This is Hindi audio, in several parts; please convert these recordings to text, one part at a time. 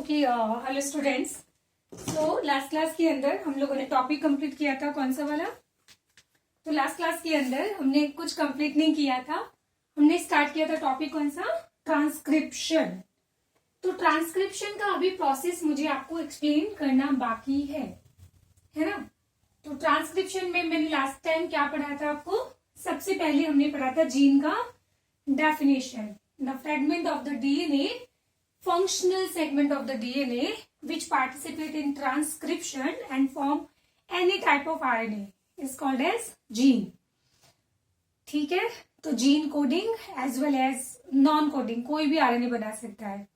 Okay, hello students. So last class के अंदर हम लोगों ने टॉपिक कंप्लीट किया था, कौन सा वाला? तो लास्ट क्लास के अंदर हमने कुछ कंप्लीट नहीं किया था। हमने स्टार्ट किया था टॉपिक कौन सा? ट्रांसक्रिप्शन। तो ट्रांसक्रिप्शन का अभी प्रोसेस मुझे आपको एक्सप्लेन करना बाकी है ना? तो ट्रांसक्रिप्शन में मैंने लास्ट टाइम क्या पढ़ा था आपको? सबसे पहले हमने पढ़ा था जीन का definition, the fragment of the DNA, functional segment of the DNA which participate in transcription and form any type of RNA is called as gene. ठीक है, तो gene coding as well as non coding कोई भी आरएनए बना सकता है।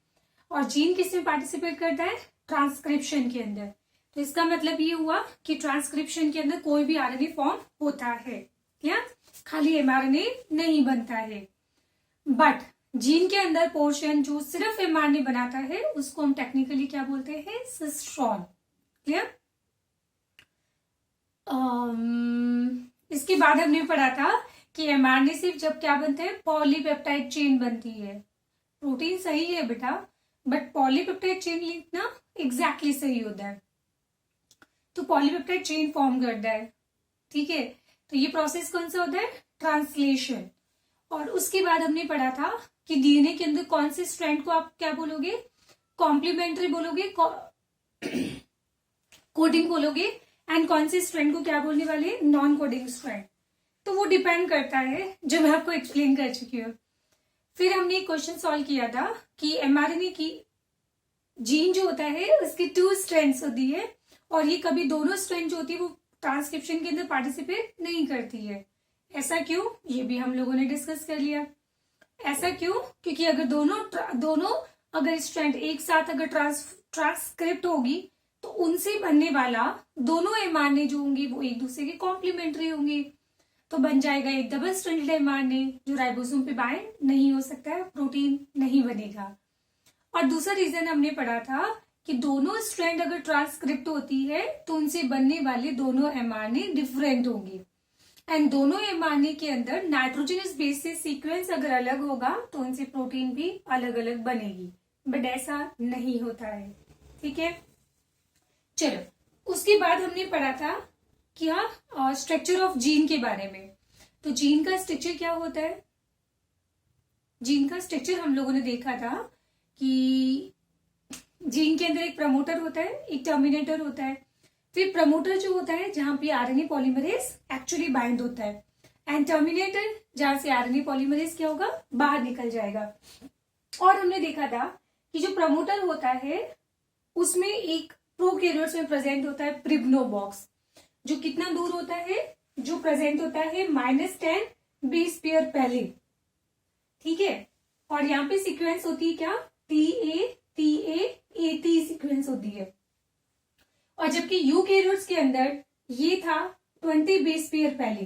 और जीन किस में पार्टिसिपेट करता है? ट्रांसक्रिप्शन के अंदर। तो इसका मतलब ये हुआ कि ट्रांसक्रिप्शन के अंदर कोई भी आरएनए फॉर्म होता है, क्या खाली एमआरएनए नहीं बनता है। बट जीन के अंदर पोर्शन जो सिर्फ एमआरएनए बनाता है उसको हम टेक्निकली क्या बोलते हैं? सिस्ट्रॉन। क्लियर? इसके बाद हमने पढ़ा था कि एमआरएनए सिर्फ जब क्या बनते हैं? पॉलीपेप्टाइड चेन बनती है। प्रोटीन सही है बेटा, बट पॉलीपेप्टाइड चेन लिखना एग्जैक्टली सही होता है। तो पॉलीपेप्टाइड चेन फॉर्म करता है, ठीक है। तो ये प्रोसेस कौन सा होता है? ट्रांसलेशन। और उसके बाद हमने पढ़ा था कि डीएनए के अंदर कौन से स्ट्रैंड को आप क्या बोलोगे? कॉम्प्लीमेंट्री बोलोगे, कोडिंग बोलोगे, एंड कौन से स्ट्रैंड को क्या बोलने वाले? Non coding strand. तो वो डिपेंड करता है, जो मैं आपको एक्सप्लेन कर चुकी हूँ। फिर हमने एक क्वेश्चन सॉल्व किया था कि एमआरएनए की जीन जो होता है उसकी 2 स्ट्रैंड्स होती है, और ये कभी दोनों स्ट्रैंड जो होती है वो ट्रांसक्रिप्शन के अंदर पार्टिसिपेट नहीं करती है। ऐसा क्यों? ये भी हम लोगों ने डिस्कस कर लिया। ऐसा क्यों? क्योंकि अगर दोनों अगर स्ट्रैंड एक साथ अगर ट्रांसक्रिप्ट होगी तो उनसे बनने वाला दोनों एमआरएनए जो होंगे वो एक दूसरे के कॉम्प्लीमेंट्री होंगे। तो बन जाएगा एक डबल स्ट्रैंडेड एमआरएनए जो राइबोसोम पे बाइंड नहीं हो सकता है, प्रोटीन नहीं बनेगा। और दूसरा रीजन हमने पढ़ा था कि दोनों स्ट्रैंड अगर ट्रांसक्रिप्ट होती है तो उनसे बनने वाले दोनों एमआरएनए डिफरेंट होंगे, एंड दोनों एमआरएनए के अंदर नाइट्रोजनस बेस से सीक्वेंस अगर अलग होगा तो उनसे प्रोटीन भी अलग अलग बनेगी। बट ऐसा नहीं होता है, ठीक है। चलो, उसके बाद हमने पढ़ा था क्या? स्ट्रक्चर ऑफ जीन के बारे में। तो जीन का स्ट्रक्चर क्या होता है? जीन का स्ट्रक्चर हम लोगों ने देखा था कि जीन के अंदर एक प्रमोटर होता है, एक टर्मिनेटर होता है। फिर प्रमोटर जो होता है जहां पे आरएनए पॉलीमरेज एक्चुअली बाइंड होता है, एंड टर्मिनेटर जहां से आरएनए पॉलीमरेज क्या होगा? बाहर निकल जाएगा। और हमने देखा था कि जो प्रमोटर होता है उसमें एक प्रोकैरियोट्स में प्रेजेंट होता है प्रिब्नो बॉक्स, जो कितना दूर होता है? जो प्रेजेंट होता है -10 बेस पेयर पहले, ठीक है। और यहाँ पे सीक्वेंस होती है क्या? TA सीक्वेंस होती है। और जबकि यूकैरियोट्स के अंदर ये था 20 बेस पेयर पहले,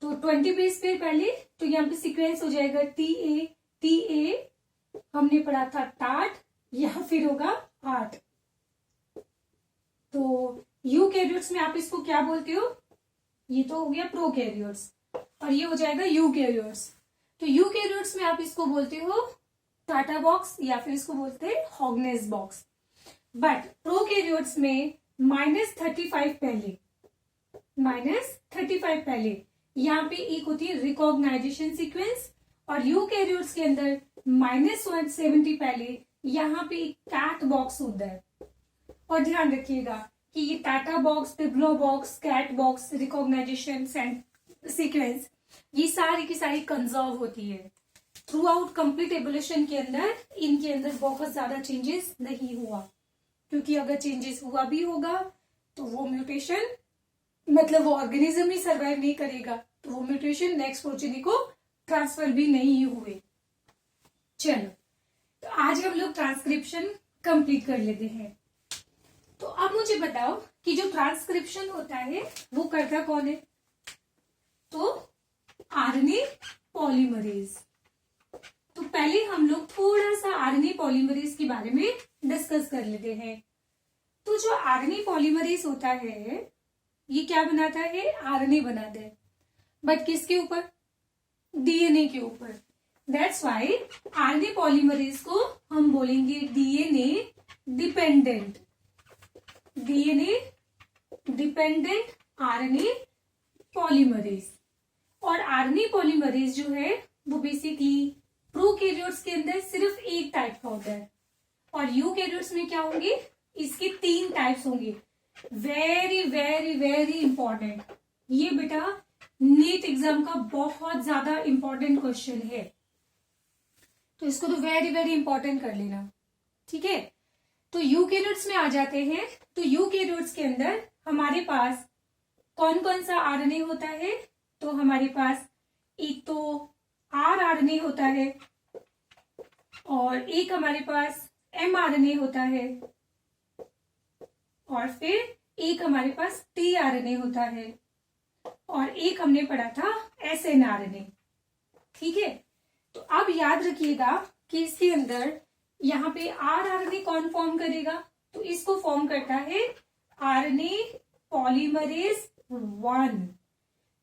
तो 20 बेस पेयर पहले, तो यहाँ पे सीक्वेंस हो जाएगा TA हमने पढ़ा था टाट, या फिर होगा 8। तो यूकैरियोट्स में आप इसको क्या बोलते हो? ये तो हो गया प्रोकैरियोट्स, और ये हो जाएगा यूकैरियोट्स। तो यूकैरियोट्स में आप इसको बोलते हो टाटा बॉक्स, या फिर इसको बोलते हैं हॉगनेस बॉक्स। बट प्रोकैरियोट्स में -35 पहले यहाँ पे एक होती है रिकॉग्नाइजेशन सीक्वेंस, और यूकैरियोट्स के अंदर -170 पहले यहाँ पे एक कैट बॉक्स होता है। और ध्यान रखिएगा कि ये Tata box, Pribnow box, CAAT box, recognition sequence, ये सारी की सारी कंजर्व होती है थ्रू आउट कंप्लीट एवोल्यूशन के अंदर। इनके अंदर बहुत ज्यादा चेंजेस नहीं हुआ, क्योंकि अगर चेंजेस हुआ भी होगा तो वो म्यूटेशन, मतलब वो ऑर्गेनिज्म ही सर्वाइव नहीं करेगा, तो वो म्यूटेशन नेक्स्ट प्रोजेनी को ट्रांसफर भी नहीं हुए। चलो, तो आज हम लोग ट्रांसक्रिप्शन कंप्लीट कर लेते हैं। तो अब मुझे बताओ कि जो ट्रांसक्रिप्शन होता है वो करता कौन है? तो आरएनए पॉलीमरेज। तो पहले हम लोग थोड़ा सा आरएनए पॉलीमरेज के बारे में डिस्कस कर लेते हैं। तो जो आरएनए पॉलीमरेज होता है ये क्या बनाता है? आरएनए बनाता है, बट किसके ऊपर? डीएनए के ऊपर। दैट्स वाई आरएनए पॉलीमरेज को हम बोलेंगे DNA dependent, DNA dependent RNA polymerase. और आरएनए पॉलीमरेज जो है वो बेसिकली प्रोकैरियोट्स के अंदर सिर्फ एक टाइप का होता है, और यूकैरियोट्स में क्या होंगे, इसके 3 टाइप्स होंगे। वेरी वेरी वेरी इंपॉर्टेंट, ये बेटा नीट एग्जाम का बहुत ज्यादा इंपॉर्टेंट क्वेश्चन है, तो इसको तो वेरी वेरी इंपॉर्टेंट कर लेना, ठीक है। तो यूकैरियोट्स में आ जाते हैं। तो यूकैरियोट्स के अंदर हमारे पास कौन कौन सा आरएनए होता है, तो हमारे पास एक तो आरएनए होता है, और एक हमारे पास एमआरएनए होता है, और फिर एक हमारे पास टीआरएनए होता है, और एक हमने पढ़ा था एसएनआरएनए, ठीक है। तो अब याद रखिएगा कि इसके अंदर यहाँ पे आरएनए कौन फॉर्म करेगा, तो इसको फॉर्म करता है आरएनए पॉलीमरेज 1।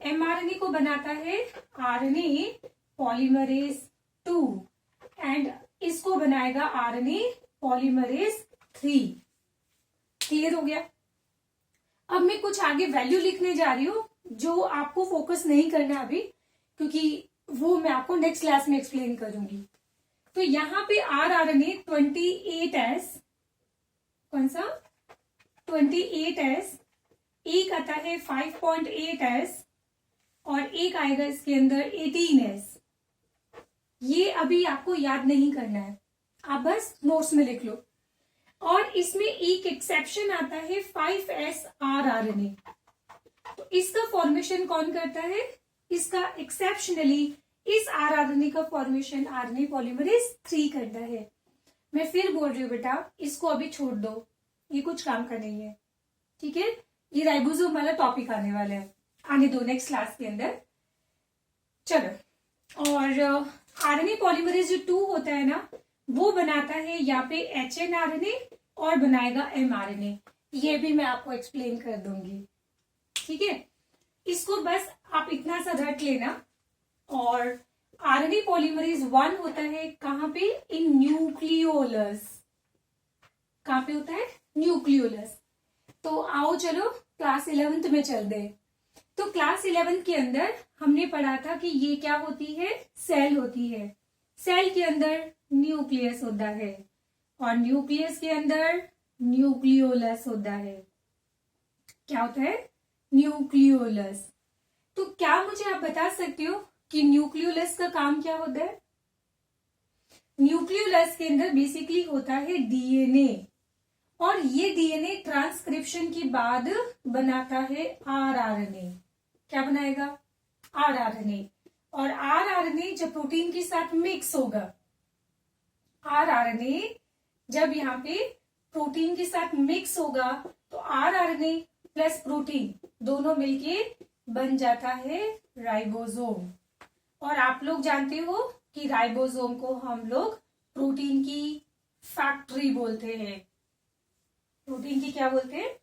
एमआरएनए को बनाता है आरएनए पॉलीमरेज 2, एंड इसको बनाएगा आरएनए पॉलीमरेज 3। क्लियर हो गया। अब मैं कुछ आगे वैल्यू लिखने जा रही हूं जो आपको फोकस नहीं करना अभी, क्योंकि वो मैं आपको नेक्स्ट क्लास में एक्सप्लेन करूंगी। तो यहाँ पे आरएनए 28S, कौन सा 28S, एक आता है 5.8S, और एक आएगा इसके अंदर 18S। ये अभी आपको याद नहीं करना है, आप बस नोट्स में लिख लो। और इसमें एक एक्सेप्शन आता है 5S आरएनए। तो इसका फॉर्मेशन कौन करता है, इसका एक्सेप्शनली इस आरएनए का फॉर्मेशन आरएनए पॉलीमरेज 3 करता है। मैं फिर बोल रही हूँ बेटा, इसको अभी छोड़ दो, ये कुछ काम का नहीं है, ठीक है। ये राइबोसोम वाला टॉपिक आने वाला है, आने दो नेक्स्ट क्लास के अंदर। चलो, और आरएनए पॉलीमरेज जो 2 होता है ना, वो बनाता है यहाँ पे एचएनआरएनए और बनाएगा एमआरएनए। ये भी मैं आपको एक्सप्लेन कर दूंगी, ठीक है। इसको बस आप इतना सा रट लेना। और आरएनए पॉलीमरेज 1 होता है कहाँ पे, इन न्यूक्लियोलस। कहाँ पे होता है, न्यूक्लियोलस। तो आओ चलो क्लास 11th में चल दे। तो क्लास 11th के अंदर हमने पढ़ा था कि ये क्या होती है, सेल होती है। सेल के अंदर न्यूक्लियस होता है, और न्यूक्लियस के अंदर न्यूक्लियोलस होता है। क्या होता है, न्यूक्लियोलस। तो क्या मुझे आप बता सकते हो कि न्यूक्लियोलस का काम क्या होता है। न्यूक्लियोलस के अंदर बेसिकली होता है डीएनए, और ये डीएनए ट्रांसक्रिप्शन के बाद बनाता है आरआरएनए। क्या बनाएगा, आरआरएनए। और आरआरएनए जब प्रोटीन के साथ मिक्स होगा, आरआरएनए जब यहाँ पे प्रोटीन के साथ मिक्स होगा, तो आरआरएनए प्लस प्रोटीन दोनों मिलके बन जाता है राइबोसोम। और आप लोग जानते हो कि राइबोसोम को हम लोग प्रोटीन की फैक्ट्री बोलते हैं। प्रोटीन की क्या बोलते हैं,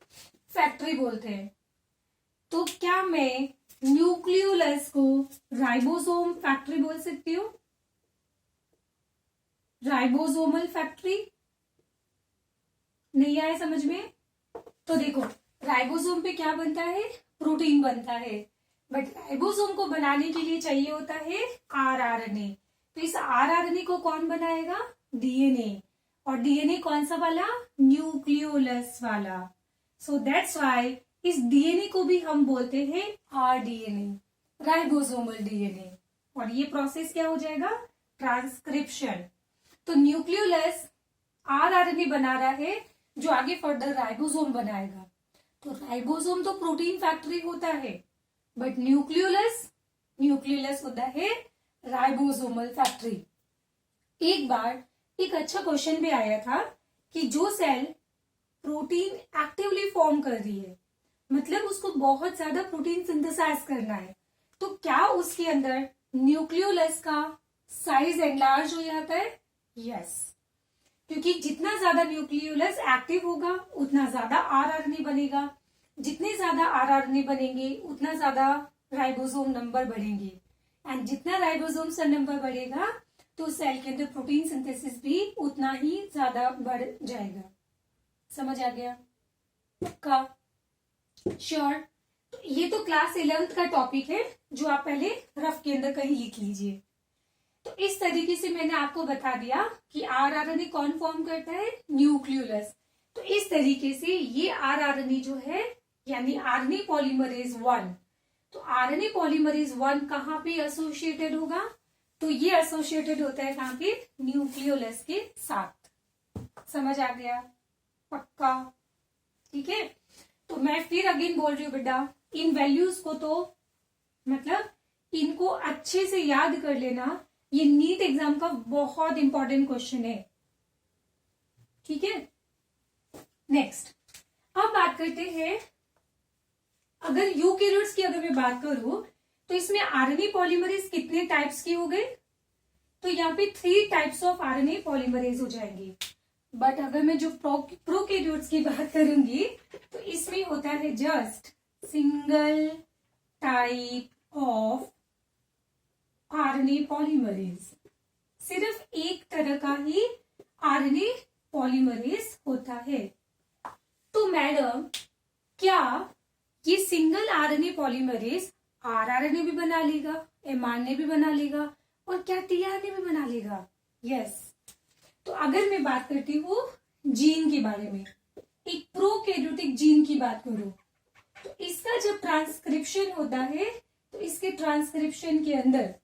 फैक्ट्री बोलते हैं। तो क्या मैं न्यूक्लियोलस को राइबोसोम फैक्ट्री बोल सकती हूँ, राइबोसोमल फैक्ट्री। नहीं आया समझ में। तो देखो, राइबोसोम पे क्या बनता है, प्रोटीन बनता है, बट राइबोसोम को बनाने के लिए चाहिए होता है आरआरएनए। तो इस आरआरएनए को कौन बनाएगा, डीएनए। और डीएनए कौन सा वाला, न्यूक्लियोलस वाला। सो दैट्स व्हाई इस डीएनए को भी हम बोलते हैं आरडीएनए, राइबोसोमल डीएनए। और ये प्रोसेस क्या हो जाएगा, ट्रांसक्रिप्शन। तो न्यूक्लियोलस आरआरएनए बना रहा है, जो आगे फर्दर राइबोसोम बनाएगा। तो राइबोसोम तो प्रोटीन फैक्ट्री होता है, बट न्यूक्लियोलस होता है राइबोसोमल फैक्ट्री। एक बार एक अच्छा क्वेश्चन भी आया था कि जो सेल प्रोटीन एक्टिवली फॉर्म कर रही है, मतलब उसको बहुत ज्यादा प्रोटीन सिंथेसाइज करना है, तो क्या उसके अंदर न्यूक्लियोलस का साइज एनलार्ज हो जाता है। यस, क्योंकि जितना ज्यादा न्यूक्लियोलस एक्टिव होगा उतना ज्यादा आरआरएनए बनेगा, जितने ज्यादा आरआरएनए बनेंगे उतना ज्यादा राइबोसोम नंबर बढ़ेंगे, एंड जितना राइबोसोम का नंबर बढ़ेगा तो सेल के अंदर प्रोटीन सिंथेसिस भी उतना ही ज्यादा बढ़ जाएगा। समझ आ गया? पक्का? श्योर? तो ये तो क्लास 11th का टॉपिक है जो आप पहले रफ के अंदर कहीं लिख लीजिए। तो इस तरीके से मैंने आपको बता दिया कि आरआरएनए कौन फॉर्म करता है, न्यूक्लियोलस। तो इस तरीके से ये आरआरएनए जो है यानी आरएनए पॉलीमरेज 1, तो आरएनए पॉलीमरेज 1 कहाँ पे एसोसिएटेड होगा, तो ये एसोसिएटेड होता है कहाँ पे, न्यूक्लियोलस के साथ। समझ आ गया? पक्का? ठीक है। तो मैं फिर अगेन बोल रही हूँ बेटा, इन वैल्यूज को तो मतलब इनको अच्छे से याद कर लेना, ये नीट एग्जाम का बहुत इंपॉर्टेंट क्वेश्चन है। ठीक है। नेक्स्ट अब बात करते हैं, अगर यूकेरियोट्स की अगर मैं बात करूं तो इसमें आरएनए पॉलीमरेज कितने टाइप्स की हो गए, तो यहाँ पे 3 टाइप्स ऑफ आरएनए पॉलीमरेज हो जाएंगे। बट अगर मैं जो प्रोकैरियोट्स की बात करूंगी तो इसमें होता है just single type of RNA polymerase, सिर्फ एक तरह का ही आरएनए पॉलीमरेज होता है। तो मैडम क्या ये सिंगल आरएनए पॉलीमरेज आरआरएनए भी बना लेगा, एमआरएनए भी बना लेगा और क्या टीआरएनए भी बना लेगा? यस। तो अगर मैं बात करती हूँ जीन के बारे में, एक प्रोकैरियोटिक जीन की बात करूं, तो इसका जब ट्रांसक्रिप्शन होता है तो इसके ट्रांसक्रिप्शन के अंदर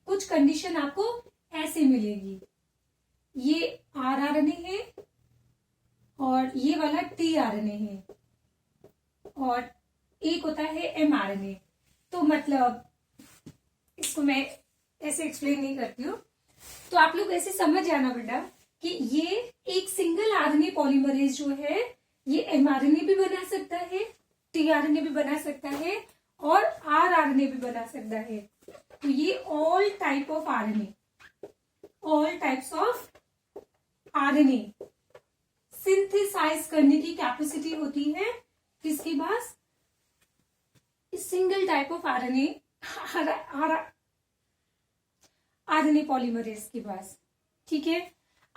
कुछ कंडीशन आपको ऐसे मिलेगी, ये आरआरएनए है और ये वाला टीआरएनए है और एक होता है एमआरएनए। तो मतलब इसको मैं ऐसे एक्सप्लेन नहीं करती हूँ, तो आप लोग ऐसे समझ जाना बेटा कि ये एक सिंगल आरएनए पॉलीमरेज जो है ये एमआरएनए भी बना सकता है, टीआरएनए भी बना सकता है और आरआरएनए भी बना सकता है। तो ये all type of RNA, all types of RNA synthesize करने की कैपेसिटी होती है किसके पास, single type of RNA polymerase के पास। ठीक है।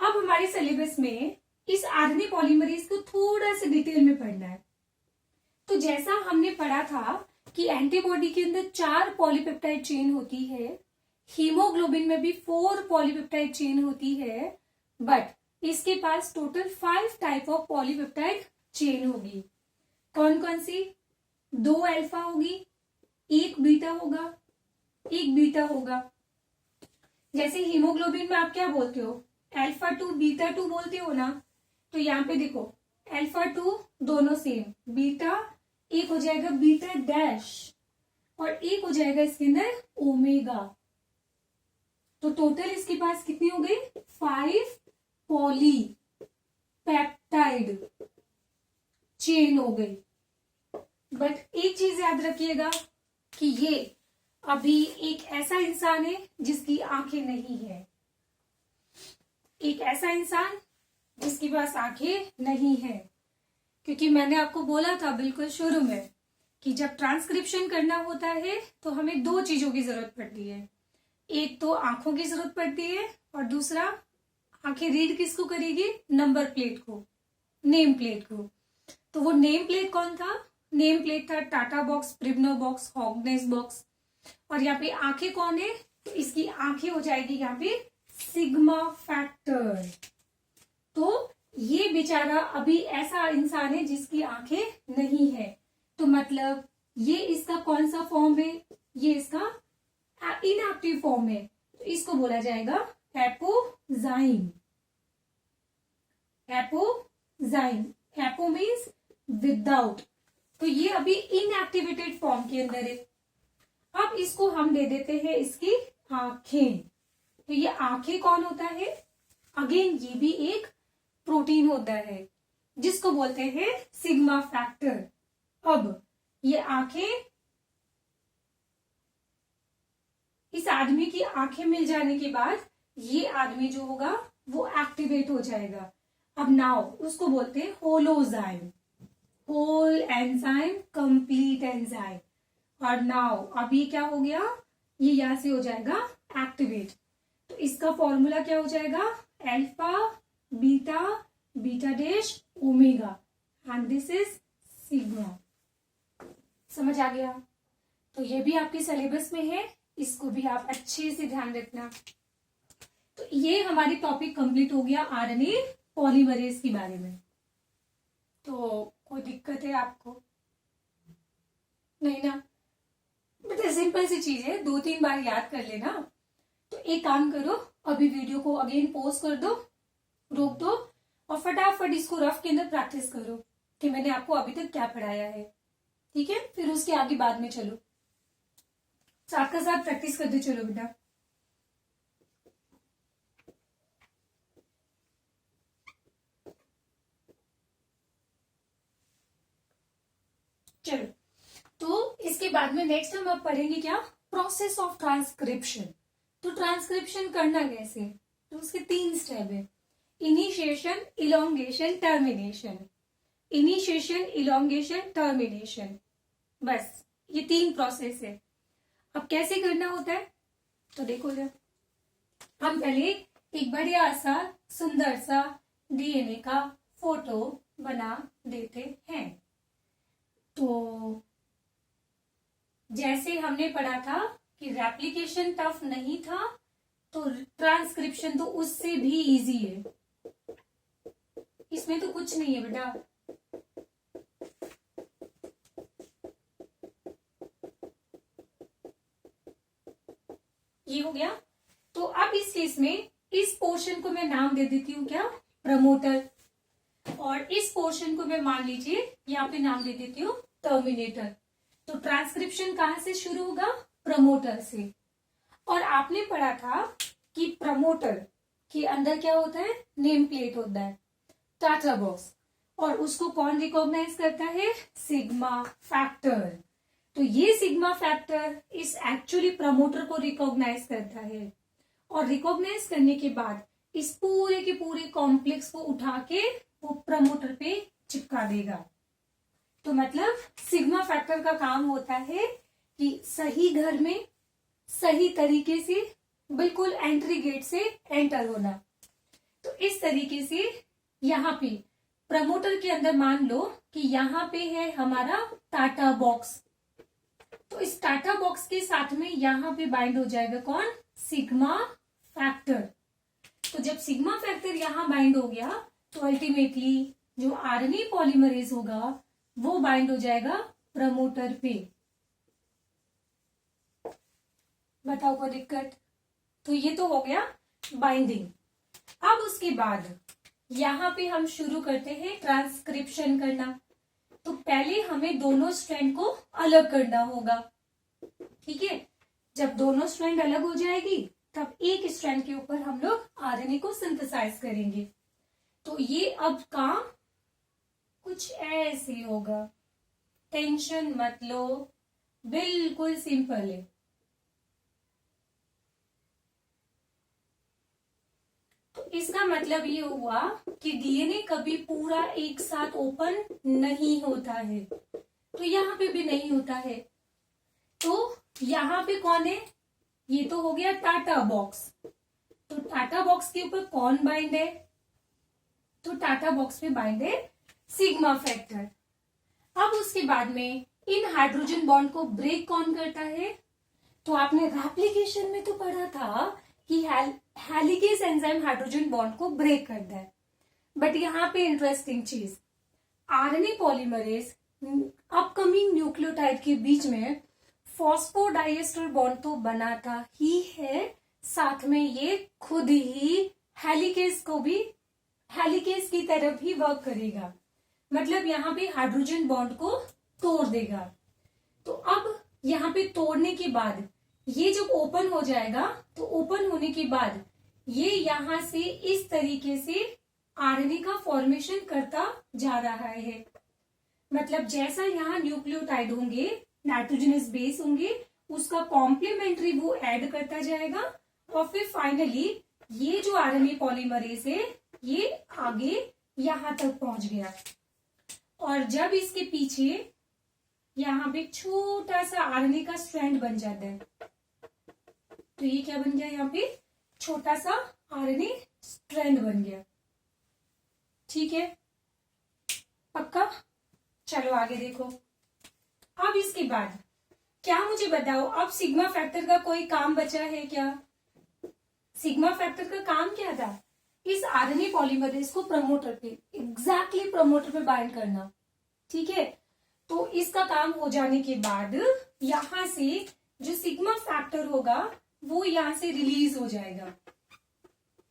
अब हमारे सिलेबस में इस आरएनए पॉलीमरेज को थोड़ा सा डिटेल में पढ़ना है। तो जैसा हमने पढ़ा था कि एंटीबॉडी के अंदर 4 पॉलीपेप्टाइड चेन होती है, हीमोग्लोबिन में भी 4 पॉलीपेप्टाइड चेन होती है, बट इसके पास total 5 type of polypeptide chain होगी। कौन कौन सी? 2 अल्फा होगी, 1 बीटा होगा, 1 बीटा होगा। जैसे हीमोग्लोबिन में आप क्या बोलते हो, अल्फा 2 बीटा 2 बोलते हो ना, तो यहाँ पे देखो अल्फा 2 दोनों सेम, बीटा एक हो जाएगा बीटा डैश और एक हो जाएगा इसके अंदर ओमेगा। तो टोटल इसके पास कितनी हो गई, 5 पॉली पेप्टाइड चेन हो गई। बट एक चीज याद रखिएगा कि ये अभी एक ऐसा इंसान है जिसकी आंखें नहीं है, एक ऐसा इंसान जिसके पास आंखें नहीं है, क्योंकि मैंने आपको बोला था बिल्कुल शुरू में कि जब ट्रांसक्रिप्शन करना होता है तो हमें 2 चीजों की जरूरत पड़ती है, एक तो आंखों की जरूरत पड़ती है और दूसरा आंखें रीड किसको करेगी, नंबर प्लेट को, नेम प्लेट को। तो वो नेम प्लेट कौन था, नेम प्लेट था TATA box, Pribnow box, Hogness box. और यहाँ पे आंखें कौन है, तो इसकी आंखें हो जाएगी यहाँ पे सिग्मा फैक्टर। तो ये बेचारा अभी ऐसा इंसान है जिसकी आंखें नहीं है, तो मतलब ये इसका कौन सा फॉर्म है, ये इसका इनएक्टिव फॉर्म है, तो इसको बोला जाएगा apoenzyme. Apoenzyme, apo means without, तो ये अभी इनएक्टिवेटेड फॉर्म के अंदर है। अब इसको हम दे देते हैं इसकी आंखें। तो ये आंखें कौन होता है, अगेन ये भी एक प्रोटीन होता है जिसको बोलते हैं सिग्मा फैक्टर। अब ये आंखें, इस आदमी की आंखें मिल जाने के बाद ये आदमी जो होगा वो एक्टिवेट हो जाएगा। अब नाउ उसको बोलते हैं होलोजाइम, होल एंजाइम, कंप्लीट एंजाइम। और नाउ अब ये क्या हो गया, ये यहां से हो जाएगा एक्टिवेट। तो इसका फॉर्मूला क्या हो जाएगा, alpha beta beta dash omega and this is sigma. समझ आ गया? तो ये भी आपके सिलेबस में है, इसको भी आप अच्छे से ध्यान रखना। तो ये हमारी टॉपिक कंप्लीट हो गया आरएनए पॉलीमरेज के बारे में। तो कोई दिक्कत है आपको? नहीं ना? बेटा सिंपल सी चीज है, 2-3 बार याद कर लेना। तो एक काम करो, अभी वीडियो को अगेन पॉज कर दो, रोक दो और फटाफट इसको रफ के अंदर प्रैक्टिस करो कि मैंने आपको अभी तक क्या पढ़ाया है। ठीक है, फिर उसके आगे बाद में चलो, साथ का साथ प्रैक्टिस करते चलो बेटा। चलो, तो इसके बाद में नेक्स्ट हम अब पढ़ेंगे क्या? Process of transcription. तो ट्रांसक्रिप्शन करना कैसे? तो उसके 3 स्टेप है, initiation, elongation, termination. Initiation, elongation, termination, बस ये 3 प्रोसेस है। अब कैसे करना होता है तो देखो जरा, हम पहले एक बढ़िया सा सुंदर सा डीएनए का फोटो बना देते हैं। तो जैसे हमने पढ़ा था कि रेप्लिकेशन टफ नहीं था, तो ट्रांसक्रिप्शन तो उससे भी इजी है, इसमें तो कुछ नहीं है बेटा। ये हो गया। तो अब इस केस में इस पोर्शन को मैं नाम दे देती हूँ क्या? प्रमोटर। और इस पोर्शन को मैं मान लीजिए यहाँ पे नाम दे देती हूँ टर्मिनेटर। तो ट्रांसक्रिप्शन कहां से शुरू होगा? प्रमोटर से। और आपने पढ़ा था कि प्रमोटर के अंदर क्या होता है? नेम प्लेट होता है, टाटा बॉक्स, और उसको कौन रिकॉग्नाइज करता है? Sigma factor. तो ये सिग्मा फैक्टर इस एक्चुअली प्रमोटर को रिकॉग्नाइज करता है, और रिकॉग्नाइज करने के बाद इस पूरे के पूरे कॉम्प्लेक्स को उठा के वो प्रमोटर पे चिपका देगा। तो मतलब सिग्मा फैक्टर का काम होता है कि सही घर में सही तरीके से बिल्कुल एंट्री गेट से एंटर होना। तो इस तरीके से यहाँ पे प्रमोटर के अंदर मान लो कि यहाँ पे है हमारा टाटा बॉक्स, तो इस टाटा बॉक्स के साथ में यहाँ पे बाइंड हो जाएगा कौन? Sigma factor. तो जब सिग्मा फैक्टर यहाँ बाइंड हो गया तो अल्टीमेटली जो आरएनए पॉलीमरेज होगा वो बाइंड हो जाएगा प्रमोटर पे। बताओ कोई दिक्कत? तो ये तो हो गया बाइंडिंग। अब उसके बाद यहाँ पे हम शुरू करते हैं ट्रांसक्रिप्शन करना। तो पहले हमें दोनों स्ट्रैंड को अलग करना होगा। ठीक है, जब दोनों स्ट्रैंड अलग हो जाएगी तब एक स्ट्रैंड के ऊपर हम लोग आरएनए को सिंथेसाइज करेंगे। तो ये अब काम कुछ ऐसे होगा, टेंशन मत लो, बिल्कुल सिंपल है। तो इसका मतलब ये हुआ कि डीएनए कभी पूरा एक साथ ओपन नहीं होता है, तो यहाँ पे भी नहीं होता है। तो यहाँ पे कौन है? ये तो हो गया टाटा बॉक्स। तो टाटा बॉक्स के ऊपर कौन बाइंड है? तो टाटा बॉक्स पे बाइंड है सिग्मा फैक्टर। अब उसके बाद में इन हाइड्रोजन बॉन्ड को ब्रेक कौन करता है? तो आपने रेप्लिकेशन में तो पढ़ा था कि हेलिकेज एंजाइम हाइड्रोजन बॉन्ड को ब्रेक करता है। बट यहाँ पे इंटरेस्टिंग चीज, आरएनए पॉलीमरेज अपकमिंग न्यूक्लियोटाइड के बीच में फॉस्फोडाइएस्टर बॉन्ड तो बनाता ही है, साथ में ये खुद ही हेलिकेज की तरफ ही वर्क करेगा। मतलब यहाँ पे हाइड्रोजन बॉन्ड को तोड़ देगा। तो अब यहाँ पे तोड़ने के बाद ये जब ओपन हो जाएगा, तो ओपन होने के बाद ये यहां से इस तरीके से आरएनए का फॉर्मेशन करता जा रहा है। मतलब जैसा यहाँ न्यूक्लियोटाइड होंगे, नाइट्रोजनस बेस होंगे, उसका कॉम्प्लीमेंट्री वो ऐड करता जाएगा, और फिर फाइनली ये जो आरएनए पॉलीमरेज है ये आगे यहां तक पहुंच गया। और जब इसके पीछे यहाँ पे छोटा सा आरएनए का स्ट्रैंड बन जाता है, तो ये क्या बन गया? यहाँ पे छोटा सा आरएनए स्ट्रैंड बन गया। ठीक है, पक्का। चलो आगे देखो। अब इसके बाद क्या मुझे बताओ, अब सिग्मा फैक्टर का कोई काम बचा है क्या? सिग्मा फैक्टर का काम क्या था? इस आरएनए पॉलीमरेज को प्रमोटर पे, एग्जैक्टली प्रमोटर पे बाइंड करना। ठीक है, तो इसका काम हो जाने के बाद यहां से जो सिग्मा फैक्टर होगा वो यहां से रिलीज हो जाएगा।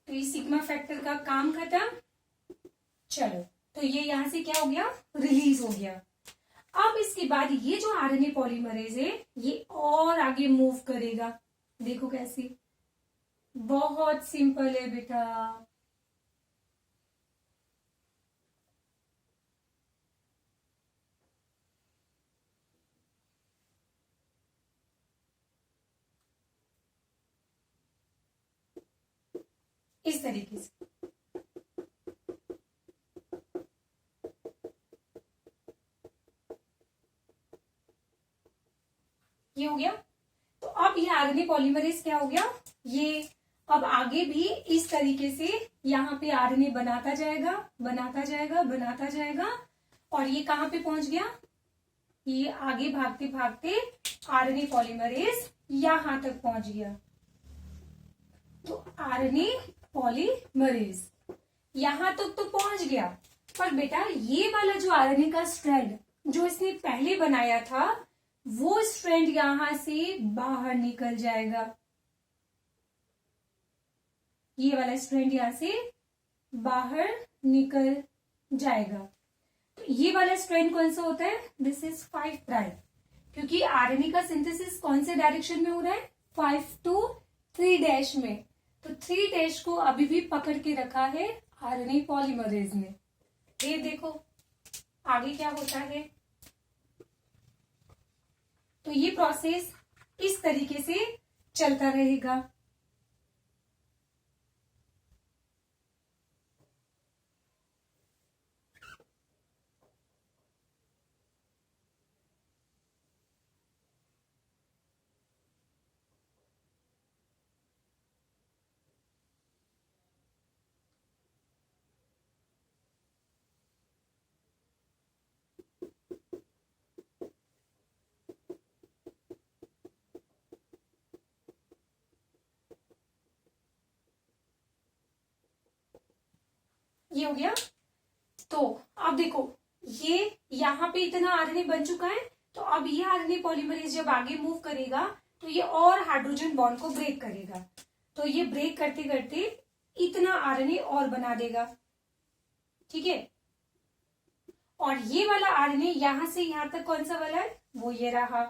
तो ये सिग्मा फैक्टर का काम खत्म। चलो, तो ये यहां से क्या हो गया? रिलीज हो गया। अब इसके बाद ये जो आरएनए पॉलीमरेज है ये और आगे मूव करेगा। देखो कैसे, बहुत सिंपल है बेटा। इस तरीके से ये हो गया। तो अब ये आरएनए पॉलीमरेज क्या हो गया? ये अब आगे भी इस तरीके से यहाँ पे आरएनए बनाता जाएगा, बनाता जाएगा, बनाता जाएगा, और ये कहां पे पहुंच गया? ये आगे भागते भागते आरएनए पॉलीमरेज यहां तक पहुंच गया। तो आरएनए पॉलीमरेज यहां तक तो पहुंच गया, पर बेटा ये वाला जो आरएनए का स्ट्रैंड जो इसने पहले बनाया था वो स्ट्रैंड यहां से बाहर निकल जाएगा। ये वाला स्ट्रैंड यहां से बाहर निकल जाएगा। तो ये वाला स्ट्रैंड कौन सा होता है? दिस इज 5 प्राइम, क्योंकि आरएनए का सिंथेसिस कौन से डायरेक्शन में हो रहा है? 5 to 3 डैश में। तो 3 डैश को अभी भी पकड़ के रखा है आरएनए पॉलीमरेज ने। ये देखो आगे क्या होता है। तो ये प्रोसेस इस तरीके से चलता रहेगा। ये हो गया। तो अब देखो ये यहाँ पे इतना आरएनए बन चुका है। तो अब ये आरएनए पॉलीमरेज जब आगे मूव करेगा तो ये और हाइड्रोजन बॉन्ड को ब्रेक करेगा। तो ये ब्रेक करते करते इतना आरएनए और बना देगा। ठीक है, और ये वाला आरएनए यहां से यहां तक कौन सा वाला है? वो ये रहा।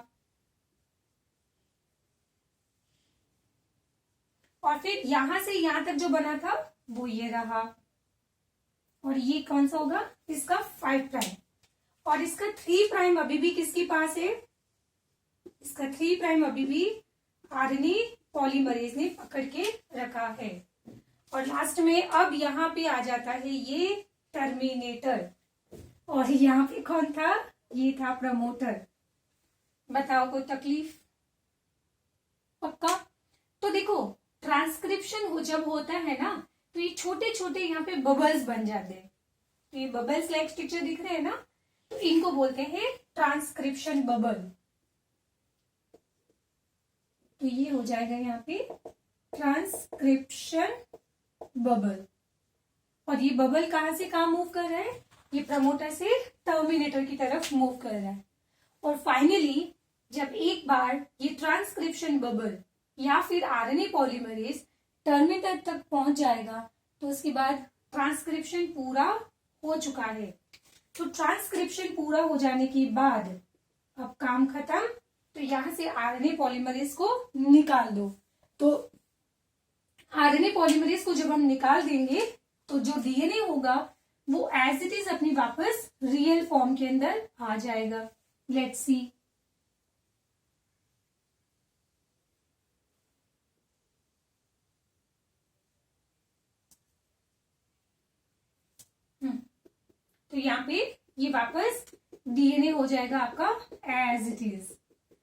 और फिर यहां से यहां तक जो बना था वो ये रहा। और ये कौन सा होगा? इसका 5 प्राइम। और इसका 3 प्राइम अभी भी किसके पास है? इसका 3 प्राइम अभी भी आरएनए पॉलीमरेज ने पकड़ के रखा है। और लास्ट में अब यहाँ पे आ जाता है ये टर्मिनेटर, और यहाँ पे कौन था? ये था प्रमोटर। बताओ कोई तकलीफ? पक्का। तो देखो ट्रांसक्रिप्शन जब होता है ना तो ये छोटे छोटे यहाँ पे बबल्स बन जाते हैं। तो ये बबल्स लाइक स्ट्रक्चर दिख रहे हैं ना, तो इनको बोलते हैं ट्रांसक्रिप्शन बबल। तो ये हो जाएगा यहाँ पे ट्रांसक्रिप्शन बबल। और ये बबल कहां से कहां मूव कर रहा है? ये प्रमोटर से टर्मिनेटर की तरफ मूव कर रहा है। और फाइनली जब एक बार ये ट्रांसक्रिप्शन बबल या फिर आरएनए पॉलीमरेज टर्मिनेटर तक पहुंच जाएगा तो उसके बाद ट्रांसक्रिप्शन पूरा हो चुका है। तो ट्रांसक्रिप्शन पूरा हो जाने के बाद अब काम खत्म। तो यहां से आरएनए पॉलीमरेज को निकाल दो। तो आरएनए पॉलीमरेज को जब हम निकाल देंगे तो जो डीएनए होगा वो एज इट इज अपनी वापस रियल फॉर्म के अंदर आ जाएगा। Let's see. तो यहाँ पे ये वापस डीएनए हो जाएगा आपका एज इट इज,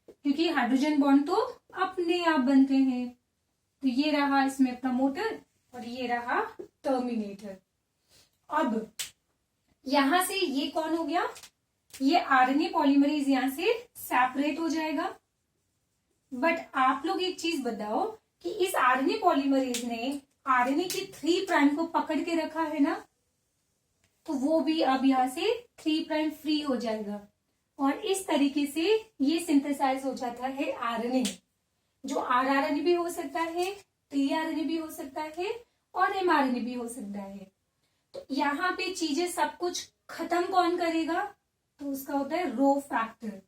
क्योंकि हाइड्रोजन बॉन्ड तो अपने आप बनते हैं। तो ये रहा इसमें प्रमोटर और ये रहा टर्मिनेटर। अब यहां से ये कौन हो गया, ये आरएनए पॉलीमरेज यहां से सेपरेट हो जाएगा। बट आप लोग एक चीज बताओ कि इस आरएनए पॉलीमरेज ने आरएनए की 3 प्राइम को पकड़ के रखा है ना, तो वो भी अब यहां से 3 प्राइम फ्री हो जाएगा और इस तरीके से ये सिंथेसाइज हो जाता है आरएनए, जो आरआरएनए भी हो सकता है, टीआरएनए भी हो सकता है और एमआरएनए भी हो सकता है। तो यहाँ पे चीजें सब कुछ खत्म कौन करेगा, तो उसका होता है रो फैक्टर।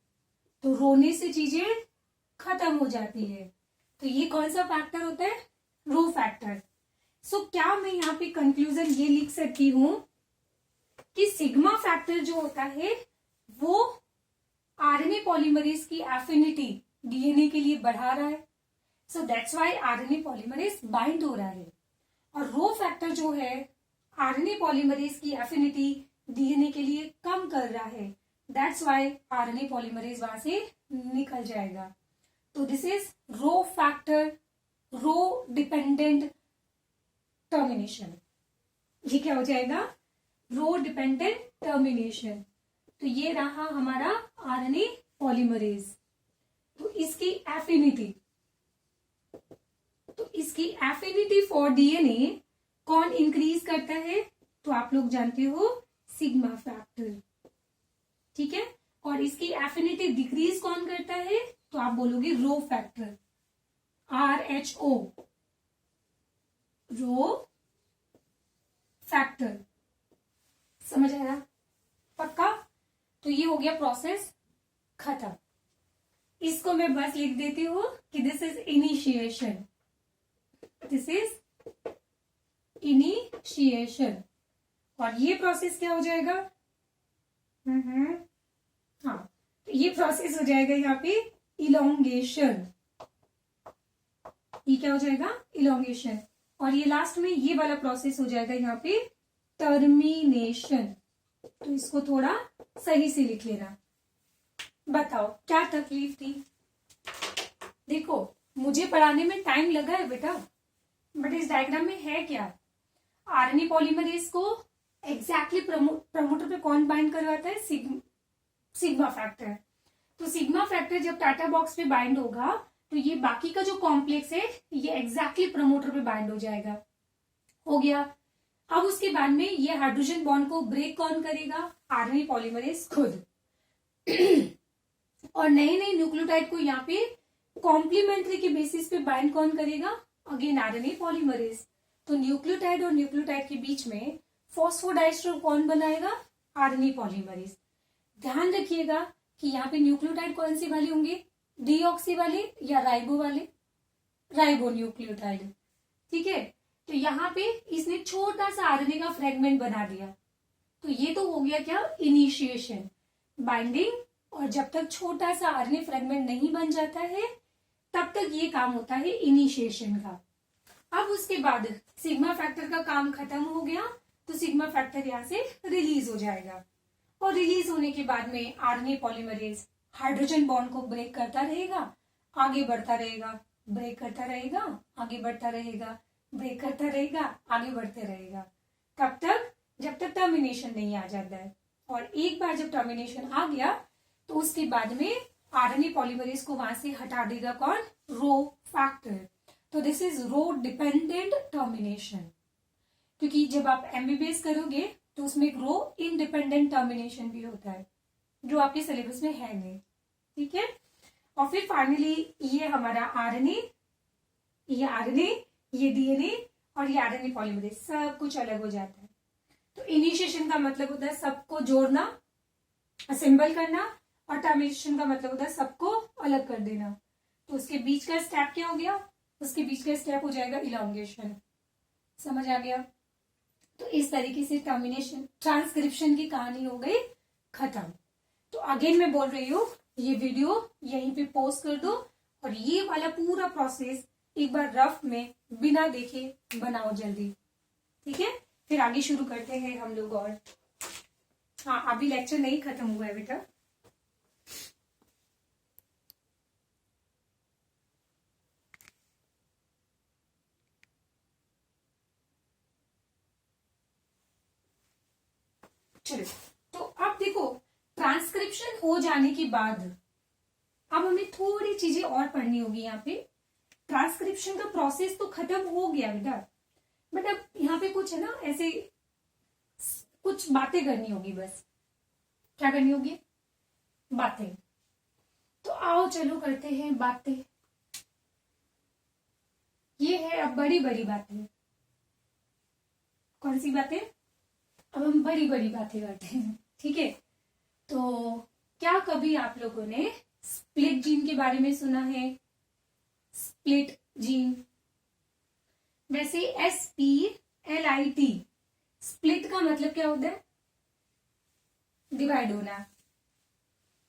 तो रोने से चीजें खत्म हो जाती है, तो ये कौन सा फैक्टर होता है, रो फैक्टर। सो क्या मैं यहाँ पे कंक्लूजन ये लिख सकती हूं कि सिग्मा फैक्टर जो होता है वो आरएनए पॉलीमरेज की एफिनिटी डीएनए के लिए बढ़ा रहा है, so that's why RNA polymerase bind हो रहा है। और रो फैक्टर जो है आरएनए पॉलीमरेज की एफिनिटी डीएनए के लिए कम कर रहा है, दैट्स व्हाई आरएनए पॉलीमरेज वहां से निकल जाएगा। तो this is rho factor, rho dependent termination. ये क्या हो जाएगा, रो डिपेंडेंट टर्मिनेशन। तो ये रहा हमारा आरएनए पॉलीमरेज। तो इसकी एफिनिटी फॉर डीएनए कौन इंक्रीज करता है, तो आप लोग जानते हो सिग्मा फैक्टर, ठीक है। और इसकी एफिनिटी डिक्रीज कौन करता है, तो आप बोलोगे rho factor, RHO, rho factor. समझ आया, पक्का। तो ये हो गया प्रोसेस खत्म। इसको मैं बस लिख देती हूं कि this is initiation, this is initiation. और ये प्रोसेस क्या हो जाएगा, हाँ, तो ये प्रोसेस हो जाएगा यहाँ पे इलोंगेशन। ये क्या हो जाएगा, इलोंगेशन। और ये लास्ट में ये वाला प्रोसेस हो जाएगा यहाँ पे टर्मिनेशन। तो इसको थोड़ा सही से लिख लेना। बताओ क्या तकलीफ थी, देखो मुझे पढ़ाने में टाइम लगा है बेटा, बट इस डायग्राम में है क्या, आरएनए पॉलीमरेज को एग्जैक्टली प्रमोटर पे कौन बाइंड करवाता है, सिग्मा फैक्टर। तो सिग्मा फैक्टर जब टाटा बॉक्स पे बाइंड होगा तो ये बाकी का जो कॉम्प्लेक्स है ये एग्जैक्टली प्रमोटर पे बाइंड हो जाएगा, हो गया। अब उसके बाद में ये हाइड्रोजन बॉन्ड को ब्रेक कौन करेगा, आरएनए पॉलीमरेज खुद। और नए नए न्यूक्लियोटाइड को यहाँ पे कॉम्प्लीमेंट्री के बेसिस पे बाइंड कौन करेगा, अगेन आरएनए पॉलीमरेज। तो न्यूक्लियोटाइड और न्यूक्लियोटाइड के बीच में फॉस्फोडाइस्टर कौन बनाएगा, आरएनए पॉलीमरेज। ध्यान रखिएगा कि यहाँ पे न्यूक्लियोटाइड कौन सी वाले होंगे, डीऑक्सी वाले या राइबो वाले, राइबो न्यूक्लियोटाइड, ठीक है। तो यहाँ पे इसने छोटा सा आरएनए का फ्रेगमेंट बना दिया, तो ये तो हो गया क्या, इनिशिएशन, बाइंडिंग। और जब तक छोटा सा आरएनए फ्रेगमेंट नहीं बन जाता है तब तक ये काम होता है इनिशिएशन का। अब उसके बाद सिग्मा फैक्टर का काम खत्म हो गया, तो सिग्मा फैक्टर यहाँ से रिलीज हो जाएगा। और रिलीज होने के बाद में आरएनए पॉलीमरेज हाइड्रोजन बॉन्ड को ब्रेक करता रहेगा, आगे बढ़ता रहेगा, ब्रेक करता रहेगा, आगे बढ़ता रहेगा, ब्रेक करता रहेगा, आगे बढ़ते रहेगा। कब तक, जब तक टर्मिनेशन नहीं आ जाता है। और एक बार जब टर्मिनेशन आ गया तो उसके बाद में आरएनए पॉलीमरेज को वहां से हटा देगा कौन, रो फैक्टर। तो this is rho dependent termination, क्योंकि जब आप एमबीबीएस करोगे तो उसमें एक रो इंडिपेंडेंट टर्मिनेशन भी होता है जो आपके सिलेबस में है नहीं, ठीक है। और फिर फाइनली ये हमारा आरएनए, ये डीएनए और ये आरएनए पॉलीमरेज सब कुछ अलग हो जाता है। तो इनिशिएशन का मतलब होता है सबको जोड़ना, असेंबल करना, और टर्मिनेशन का मतलब होता है सबको अलग कर देना। तो उसके बीच का स्टेप क्या हो गया, उसके बीच का स्टेप हो जाएगा इलॉन्गेशन। समझ आ गया। तो इस तरीके से टर्मिनेशन, ट्रांसक्रिप्शन की कहानी हो गई खत्म। तो अगेन मैं बोल रही हूँ ये वीडियो यहीं पे पोस्ट कर दो और ये वाला पूरा प्रोसेस एक बार रफ में बिना देखे बनाओ जल्दी, ठीक है। फिर आगे शुरू करते हैं हम लोग। और हाँ, अभी लेक्चर नहीं खत्म हुआ है बेटा। चलो, तो अब देखो ट्रांसक्रिप्शन हो जाने के बाद अब हमें थोड़ी चीजें और पढ़नी होगी। यहाँ पे ट्रांसक्रिप्शन का प्रोसेस तो खत्म हो गया बेटा, बट अब यहाँ पे कुछ है ना, ऐसे कुछ बातें करनी होगी बस। क्या करनी होगी? बातें। तो आओ चलो करते हैं बातें। ये है अब बड़ी बड़ी बातें। कौन सी बातें? अब हम बड़ी बड़ी बातें करते हैं, ठीक है। तो क्या कभी आप लोगों ने स्प्लिट जीन के बारे में सुना है? स्प्लिट जीन, वैसे SPLIT, स्प्लिट का मतलब क्या होता है? डिवाइड होना।